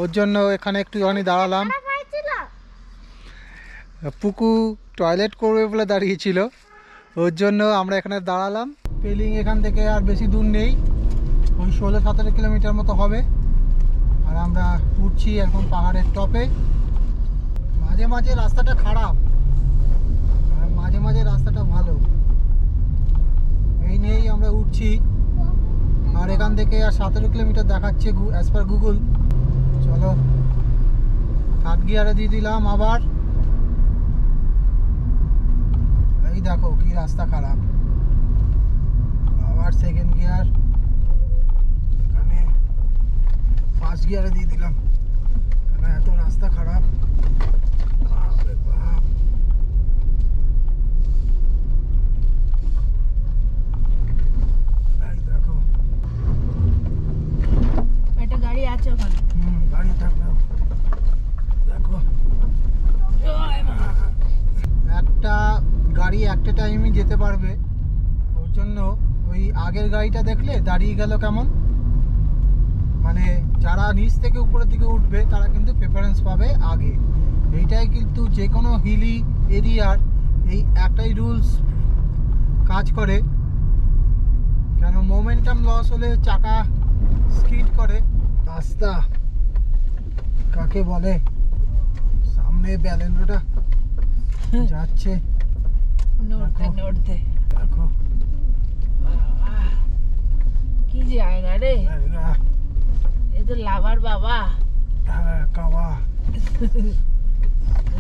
ওর জন্য এখানে একটুখানি দাঁড়ালাম। পুকু টয়লেট করবে বলে দাঁড়িয়েছিল, ওর জন্য আমরা এখানে দাঁড়ালাম। পেলিং এখান থেকে আর বেশি দূর নেই, ওই 16-17 কিলোমিটার মতো হবে। আর আমরা উঠছি এখন পাহাড়ের টপে। মাঝে মাঝে রাস্তাটা খারাপ আর মাঝে মাঝে রাস্তাটা ভালো, এই নিয়েই আমরা উঠছি। আর এখান থেকে আর 17 কিলোমিটার দেখাচ্ছে অ্যাজ পার গুগল। চলো থার্ড গিয়ারে দিয়ে দিলাম আবার। এই দেখো কি রাস্তা খারাপ, আবার সেকেন্ড গিয়ার, এখানে ফার্স্ট গিয়ারে দিয়ে দিলাম, এখানে এত রাস্তা খারাপ। আছে ওখানে। গাড়ি থাকবে দেখো, একটা গাড়ি একটা টাইমে যেতে পারবে। ওর জন্য ওই আগের গাড়িটা দেখলে দাঁড়িয়ে গেল কেমন, মানে যারা নিচ থেকে উপরের দিকে উঠবে তারা কিন্তু প্রেফারেন্স পাবে আগে। এইটাই কিন্তু যে কোনো হিলি এরিয়ার এই একটাই রুলস কাজ করে, কেন মোমেন্টাম লস হলে চাকা স্কিড করে। রাস্তা কাকে বলে, সামনে ব্যালেন্ডোটা যাচ্ছে, নড়তে নড়তে দেখো কি জায়গা রে, এ তো লাভার বাবা। কাওয়া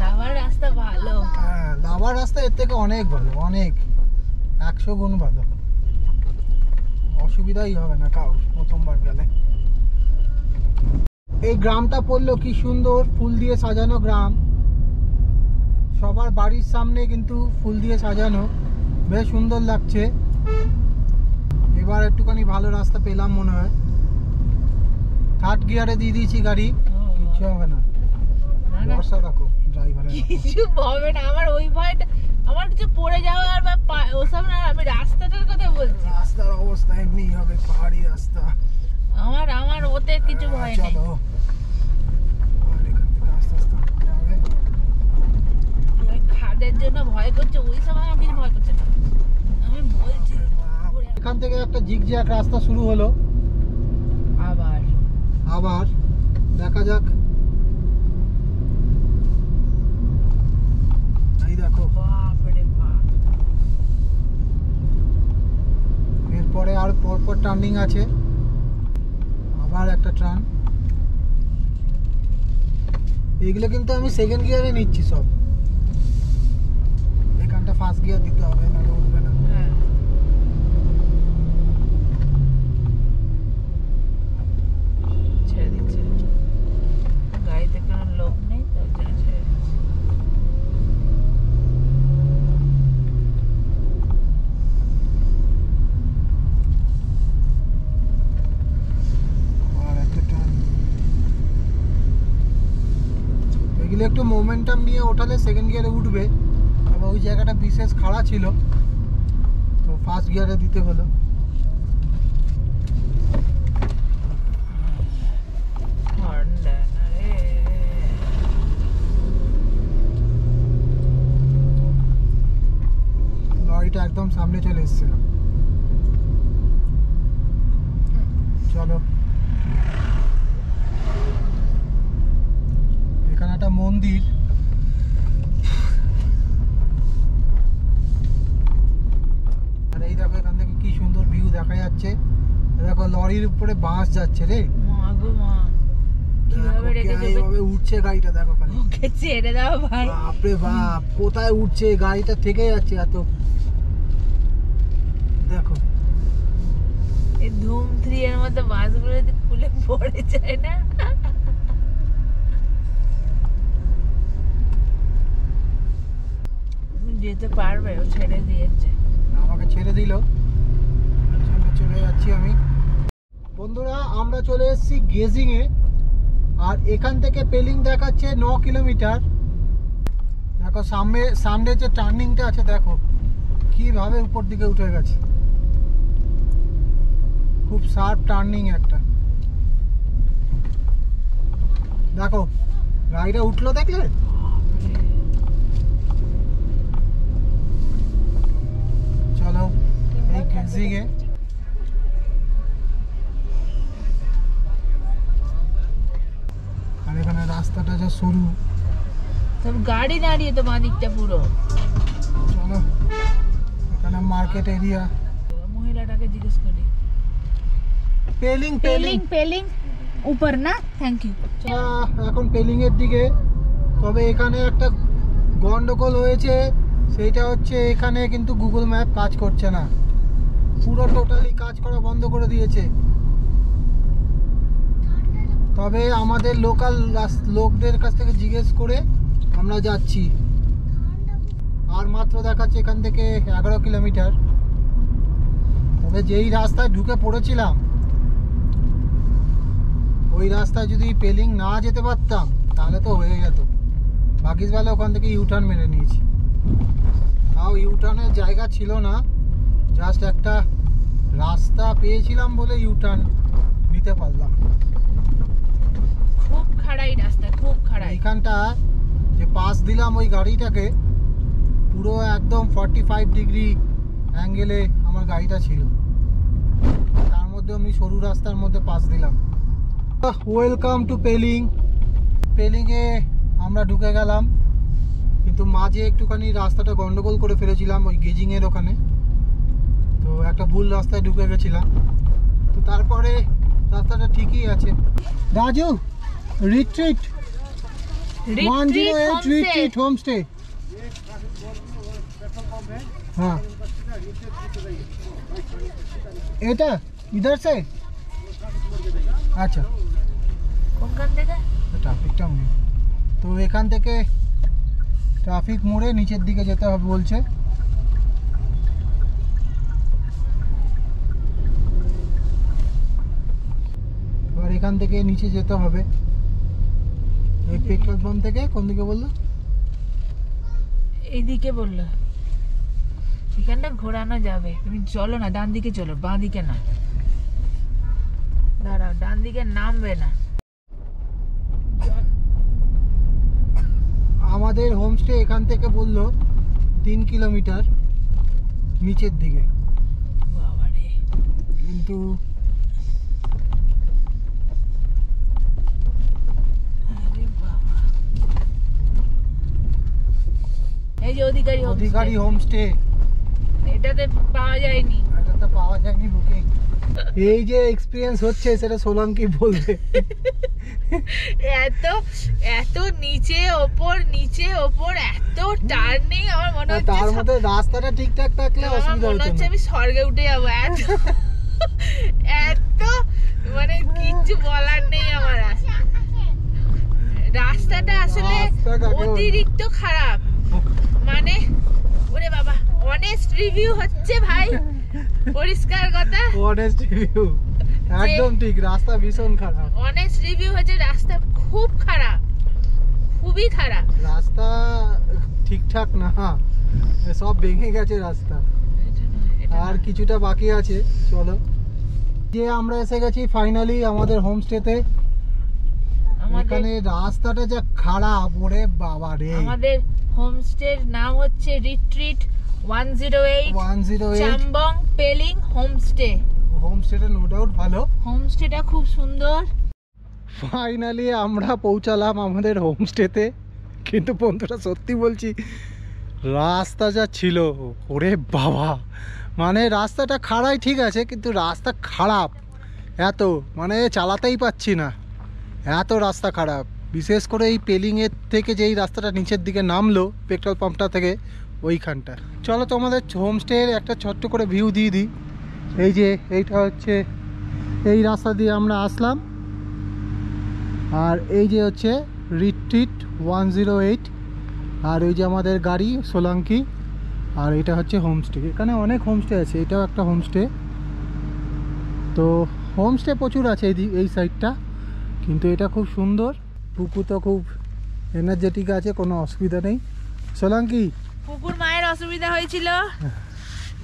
লাভার রাস্তা ভালো, লাভার রাস্তা এর থেকে অনেক ভালো, অনেক 100 গুণ ভালো। অসুবিধাই হবে না কাউ প্রথমবার গেলে। এই গ্রামটা পড়লো কি সুন্দর, ফুল দিয়ে সাজানো গ্রাম, সবার বাড়ির সামনে কিন্তু ফুল দিয়ে সাজানো, বেশ সুন্দর লাগছে। এবার একটুখানি ভালো রাস্তা পেলাম মনে হয়। 3rd গিয়ারে দিয়ে দিয়েছি গাড়ি, কিচ্ছু হবে না। বর্ষা রাখো, ড্রাইভারে কিছু হবে না। আমার ওই ভয়টা, আমার কিছু পড়ে যাওয়ার বা ওসব না, আমি রাস্তাটার কথা বলছি। রাস্তার অবস্থা এমনি হবে, পাহাড়ি রাস্তা। আমার ওতে কিছু ভয় নেই। চলো আর এখান থেকে আস্তে আস্তে উঠতে হবে। ওই খাদের জন্য ভয় করছে, ওই সব আমার কিছু ভয় করছে না, আমি বলছি। এখান থেকে একটা জিগজ্যাগ রাস্তা শুরু হলো, আবার দেখা যাক। এই দেখো, বাপরে বাপ, এরপরে আর পরপর টার্নিং আছে, আবার একটা টার্ন। এইগুলো কিন্তু আমি 2nd গিয়ারে নিচ্ছি সব। এখানটা 1st গিয়ার দিতে হবে, নাহলে উঠবে না। হ্যাঁ ছেড়ে দিচ্ছে, গাড়িতে কোনো লোক নেই তার জন্য ছেড়ে দিচ্ছে। আর একটা টার্ন। এগুলো একটু মোমেন্টাম নিয়ে ওঠালে 2nd গিয়ারে উঠবে। তবে ওই জায়গাটা বিশেষ খাড়া ছিল, তো 1st গিয়ারে দিতে হলো। হর্ন দেয় না রে। লরিটা একদম সামনে চলে এসেছিল। চলো, এখানে একটা মন্দির, আর এই দেখো এখান থেকে কি সুন্দর ভিউ দেখা যাচ্ছে। দেখো লরির উপরে বাস যাচ্ছে রে, মা গো মা, কিভাবে রেখেছে, এইভাবে উঠছে গাড়িটা, দেখো খালি। ওকে ছেড়ে দাও ভাই। বাপরে বাপ, কোথায় উঠছে গাড়িটা, থেকে যাচ্ছে এত। দেখো এই ধুম 3 এর মধ্যে বাসগুলো যদি খুলে পড়ে যায় না। যেতে পারবে, ও ছেড়ে দিয়েছে। আমাকে ছেড়ে দিল, চলে যাচ্ছি আমি। বন্ধুরা আমরা চলে এসেছি গেজিংয়ে, আর এখান থেকে পেলিং দেখাচ্ছে 9 কিলোমিটার। দেখো সামনে যে টার্নিংটা আছে, দেখো কিভাবে উপর দিকে উঠে গেছে, খুব শার্প টার্নিং একটা। দেখো গাড়িটা উঠলো, দেখলে? চলো এই গেজিংয়ে আর এখানে রাস্তাটা যা সরু, সব গাড়ি দাঁড়িয়ে তো বাঁ দিকটা পুরো। চলো এখানে মার্কেট এরিয়া। মহিলাটাকে জিজ্ঞেস করি, পেলিং উপর না, থ্যাংক ইউ। এখন পেলিং এর দিকে। তবে এখানে একটা গন্ডগোল হয়েছে, সেইটা হচ্ছে এখানে কিন্তু গুগল ম্যাপ কাজ করছে না, পুরো টোটালি কাজ করা বন্ধ করে দিয়েছে। তবে আমাদের লোকাল লোকদের কাছ থেকে জিজ্ঞেস করে আমরা যাচ্ছি। আর মাত্র দেখাচ্ছে এখান থেকে 11 কিলোমিটার। তবে যেই রাস্তায় ঢুকে পড়েছিলাম ওই ওই রাস্তায় যদি পেলিং না যেতে পারতাম তাহলে তো হয়ে যেত। ভাগ্যিস ভালো ওখান থেকে ইউটার্ন মেরে নিয়েছি। তাও ইউটার্নের জায়গা ছিল না, জাস্ট একটা রাস্তা পেয়েছিলাম বলে ইউটার্ন নিতে পারলাম। খুব খাড়াই রাস্তা, খুব খাড়াই। এইখানটা যে পাস দিলাম ওই গাড়িটাকে, পুরো একদম 45 ডিগ্রি অ্যাঙ্গেলে আমার গাড়িটা ছিল, তার মধ্যে আমি সরু রাস্তার মধ্যে পাস দিলাম। Welcome to Pelling. পেলিংয়ে আমরা ঢুকে গেলাম, কিন্তু মাঝে একটুখানি রাস্তাটা গন্ডগোল করে ফেলেছিলাম ওই গেজিংয়ের ওখানে, তো একটা ভুল রাস্তায় ঢুকে গেছিলাম। তো তারপরে রাস্তাটা ঠিকই আছে। Raju, retreat 108 retreat home stay. हाँ এটা इधर से আচ্ছা কোনখান থেকে? ট্রাফিকটা নেই তো, এখান থেকে ট্রাফিক মোড়ে নিচের দিকে যেতে হবে বলছে। এবার এখান থেকে নিচে যেতে হবে এই পেট্রোল পাম্প থেকে। কোন দিকে বললো? এইদিকে বললো। এখানটা ঘোরানো যাবে, তুমি চলো না, ডান দিকে চলো, বাঁ দিকে না। দাঁড়াও, ডান দিকে নামবে না। আমাদের হোমস্টে এখান থেকে বললো 3 কিলোমিটার নিচের দিকে, বাবারে, কিন্তু আরে বাবা। এই যে অধিকারী হোমস্টে, এটাতে পাওয়া যায়নি। এটা তো পাওয়া যায়নি বুকিং। এই যে এক্সপিরিয়েন্স হচ্ছে সেটা সোলাঙ্কি বলবে। এত এত নিচে ওপর এত টার্নিং, আমার মনে হচ্ছে তার মধ্যে রাস্তাটা ঠিকঠাক থাকলে আমার অসুবিধা মনে হতো হচ্ছে না। আমি স্বর্গে উঠে যাবো। এত মানে কিচ্ছু বলার নেই আমার। রাস্তাটা আসলে রাস্তা কাকে বলে? অতিরিক্ত খারাপ, মানে ওরে বাবা। অনেস্ট রিভিউ হচ্ছে ভাই, পরিষ্কার কথা। অনেস্ট রিভিউ, একদম ঠিক। রাস্তা ভীষণ খারাপ। অনেস্ট রিভিউ হচ্ছে রাস্তা খুব খারাপ, খুবই খারাপ। রাস্তা ঠিকঠাক না, সব ভেঙে গেছে রাস্তা, আর কিছুটা বাকি আছে। চলো, যে আমরা এসে গেছি ফাইনালি আমাদের হোমস্টেতে। এখানে রাস্তাটা যা খারাপ, ওরে বাবা রে। আমাদের হোমস্টের নাম হচ্ছে রিট্রিট 108 চাম্বং পেলিং হোমস্টে। হোমস্টেটা নো ডাউট ভালো, হোমস্টেটা খুব সুন্দর। ফাইনালি আমরা পৌঁছালাম আমাদের হোমস্টেতে। কিন্তু বন্ধুরা সত্যি বলছি, রাস্তা যা ছিল, ওরে বাবা, মানে রাস্তাটা খারাপ ঠিক আছে, কিন্তু রাস্তা খারাপ এত, মানে চালাতেই পাচ্ছি না, এত রাস্তা খারাপ। বিশেষ করে এই পেলিংয়ের থেকে যেই রাস্তাটা নিচের দিকে নামলো পেট্রোল পাম্পটা থেকে, ওইখানটা। চলো তোমাদের হোমস্টের একটা ছোট্ট করে ভিউ দিয়ে দিই। এই যে এইটা হচ্ছে এই রাস্তা দিয়ে আমরা আসলাম, আর এই যে হচ্ছে রিট্রিট 108, আর ওই যে আমাদের গাড়ি সোলাঙ্কি, আর এটা হচ্ছে হোমস্টে। এখানে অনেক হোমস্টে আছে, এটাও একটা হোমস্টে। তো হোমস্টে প্রচুর আছে এই সাইডটা, কিন্তু এটা খুব সুন্দর। পুকুর তো খুব এনার্জেটিক আছে, কোনো অসুবিধা নেই। সোলাঙ্কি, কুকুর মায়ের অসুবিধা হয়েছিল,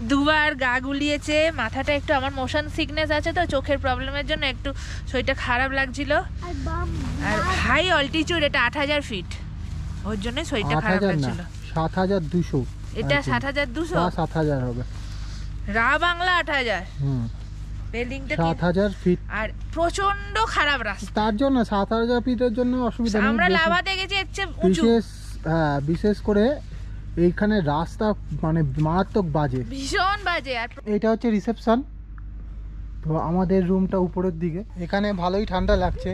দুবার গা গুলিয়েছে, মাথাটা একটু, আমার মোশন সিকনেস আছে তো, চোখের প্রবলেমের জন্য একটু শরীরটা খারাপ লাগছিল। আর হাই অল্টিটিউড, এটা 8000 ফিট, ওর জন্য শরীরটা খারাপ লাগছিল। 7200, এটা 7200, 7000 হবে। রা বাংলা 8000। বিল্ডিংটা 7000 ফিট, আর প্রচন্ড খারাপ রাস্তা, তার জন্য 7000 ফিটের জন্য অসুবিধা নেই। আমরা লাভাতে গেছি, হচ্ছে উঁচু, বিশেষ করে এইখানে রাস্তা মানে মারাত্মক বাজে, ভীষণ বাজে। আর এটা হচ্ছে রিসেপশন। তো আমাদের রুমটা উপরের দিকে, এখানে ভালোই ঠান্ডা লাগছে,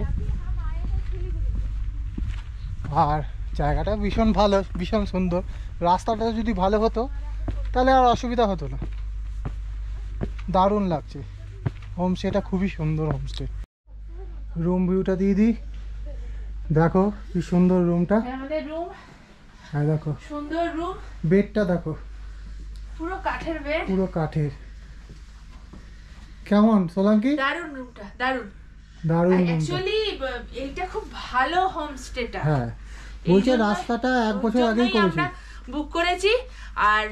আর জায়গাটা ভীষণ ভালো, ভীষণ সুন্দর। রাস্তাটা যদি ভালো হতো তাহলে আর অসুবিধা হতো না। দারুণ লাগছে হোমস্টেটা, খুবই সুন্দর হোমস্টে। রুম ভিউটা দিয়ে দিই, দেখো কি সুন্দর রুমটা। আমাদের রুম, হ্যাঁ দেখো সুন্দর রুম। বেডটা দেখো, পুরো কাঠের বেড, পুরো কাঠের। কেমন সোলাঙ্কি? দারুণ রুমটা, দারুণ। দারুণ রুমটা। অ্যাকচুয়ালি এইটা খুব ভালো হোমস্টেটা। হ্যাঁ বলছে রাস্তাটা 1 বছর আগেই করেছি, আমরা বুক করেছি। আর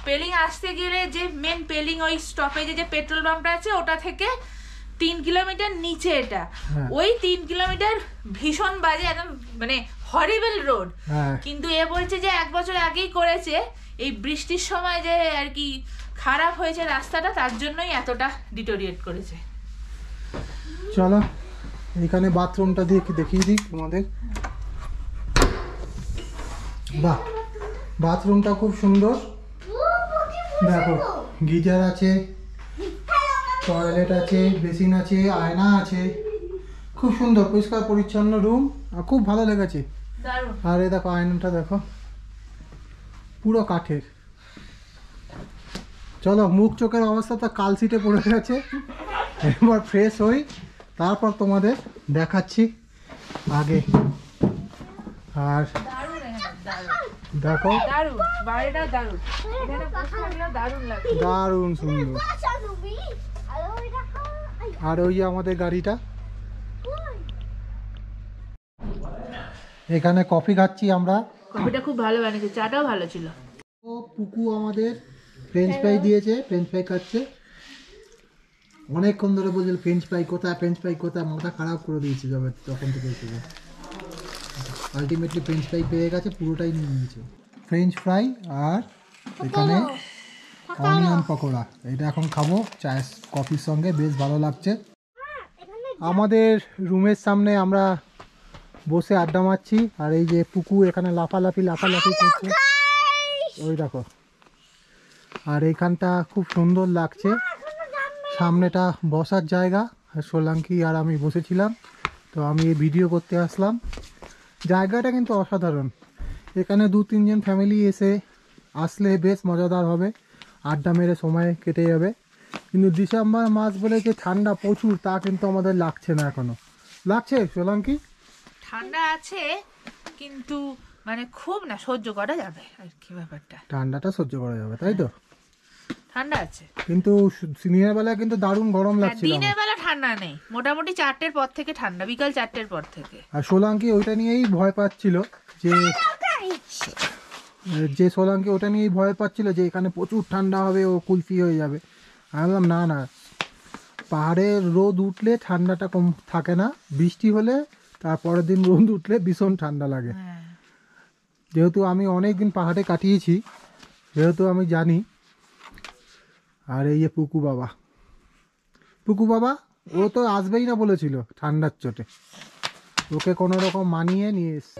পেলিং আসতে গেলে যে মেন পেলিং ওই স্টপেজে যে পেট্রোল পাম্পটা আছে ওটা থেকে 3 কিলোমিটার নিচে এটা। ওই 3 কিলোমিটার ভীষণ বাজে, একদম মানে হরিবল রোড। কিন্তু এ বলছে যে 1 বছর আগেই করেছে, এই বৃষ্টির সময় যে আর কি খারাপ হয়েছে রাস্তাটা, তার জন্যই এতটা ডিটোরিয়েট করেছে। চলো এখানে বাথরুমটা দিয়ে দেখিয়ে দিই তোমাদের। বাহ, বাথরুমটা খুব সুন্দর। দেখো গিজার আছে, টয়লেট আছে, বেসিন আছে, আয়না আছে, খুব সুন্দর পরিষ্কার পরিচ্ছন্ন রুম, আর খুব ভালো লেগেছে। আর এই দেখো আয়নাটা দেখো, পুরো কাঠের। চলো মুখ চোখের অবস্থা তো কালশিটে পড়ে গেছে, এবার ফ্রেশ হই, তারপর তোমাদের দেখাচ্ছি আগে। আর দেখো দারুণ সুন্দর। আর ওই যে আমাদের গাড়িটা, এখানে কফি খাচ্ছি আমরা। কফিটা খুব ভালো বানিয়েছে, চাটাও ভালো ছিল। ও পুকু আমাদের ফ্রেঞ্চ ফ্রাই দিয়েছে, ফ্রেঞ্চ ফ্রাই খাচ্ছে। অনেকক্ষণ ধরে বলছিল ফ্রেঞ্চ ফ্রাই কোথায়, ফ্রেঞ্চ ফ্রাই কোথায়, মাথা খারাপ করে দিয়েছে যাবে তখন থেকে এসে। আলটিমেটলি ফ্রেঞ্চ ফ্রাই পেয়ে গেছে, পুরোটাই নিয়ে নিয়েছে। ফ্রেঞ্চ ফ্রাই আর এখানে অনিয়ন পকোড়া, এটা এখন খাবো চায়ের কফির সঙ্গে, বেশ ভালো লাগছে। আমাদের রুমের সামনে আমরা বসে আড্ডা মারছি, আর এই যে পুকু এখানে লাফালাফি করছে, ওই দেখো। আর এইখানটা খুব সুন্দর লাগছে, সামনেটা বসার জায়গা। সোলাঙ্কি আর আমি বসেছিলাম, তো আমি এই ভিডিও করতে আসলাম। জায়গাটা কিন্তু অসাধারণ, এখানে 2-3 জন ফ্যামিলি আসলে বেশ মজাদার হবে, আড্ডা মেরে সময় কেটে যাবে। কিন্তু ডিসেম্বর মাস বলে যে ঠান্ডা প্রচুর, তা কিন্তু আমাদের লাগছে না এখনো। লাগছে সোলাঙ্কি? ঠান্ডা আছে কিন্তু মানে খুব না, সহ্য করা যাবে আর কি। ব্যাপারটা ঠান্ডাটা সহ্য করা যাবে, তাই তো? ঠান্ডা আছে কিন্তু দিনের বেলা কিন্তু দারুণ গরম লাগছিল। দিনের বেলা ঠান্ডা নেই, মোটামুটি 4টের পর থেকে ঠান্ডা, বিকাল 4টের পর থেকে। আর সোলাঙ্কি ওইটা নিয়েই ভয় পাচ্ছিল যে সোলাঙ্কি ওটা নিয়েই ভয় পাচ্ছিল যে এখানে প্রচুর ঠান্ডা হবে, ও কুলফি হয়ে যাবে। আমি বললাম না, পাহাড়ের রোদ উঠলে ঠান্ডাটা কম থাকে না, বৃষ্টি হলে তারপরের দিন রোদ উঠলে ভীষণ ঠান্ডা লাগে। যেহেতু আমি অনেক দিন পাহাড়ে কাটিয়েছি, যেহেতু আমি জানি। আর এই যে পুকু বাবা ও তো আসবেই না বলেছিল ঠান্ডার চোটে, ওকে কোনো রকম মানিয়ে নিয়ে এসছে।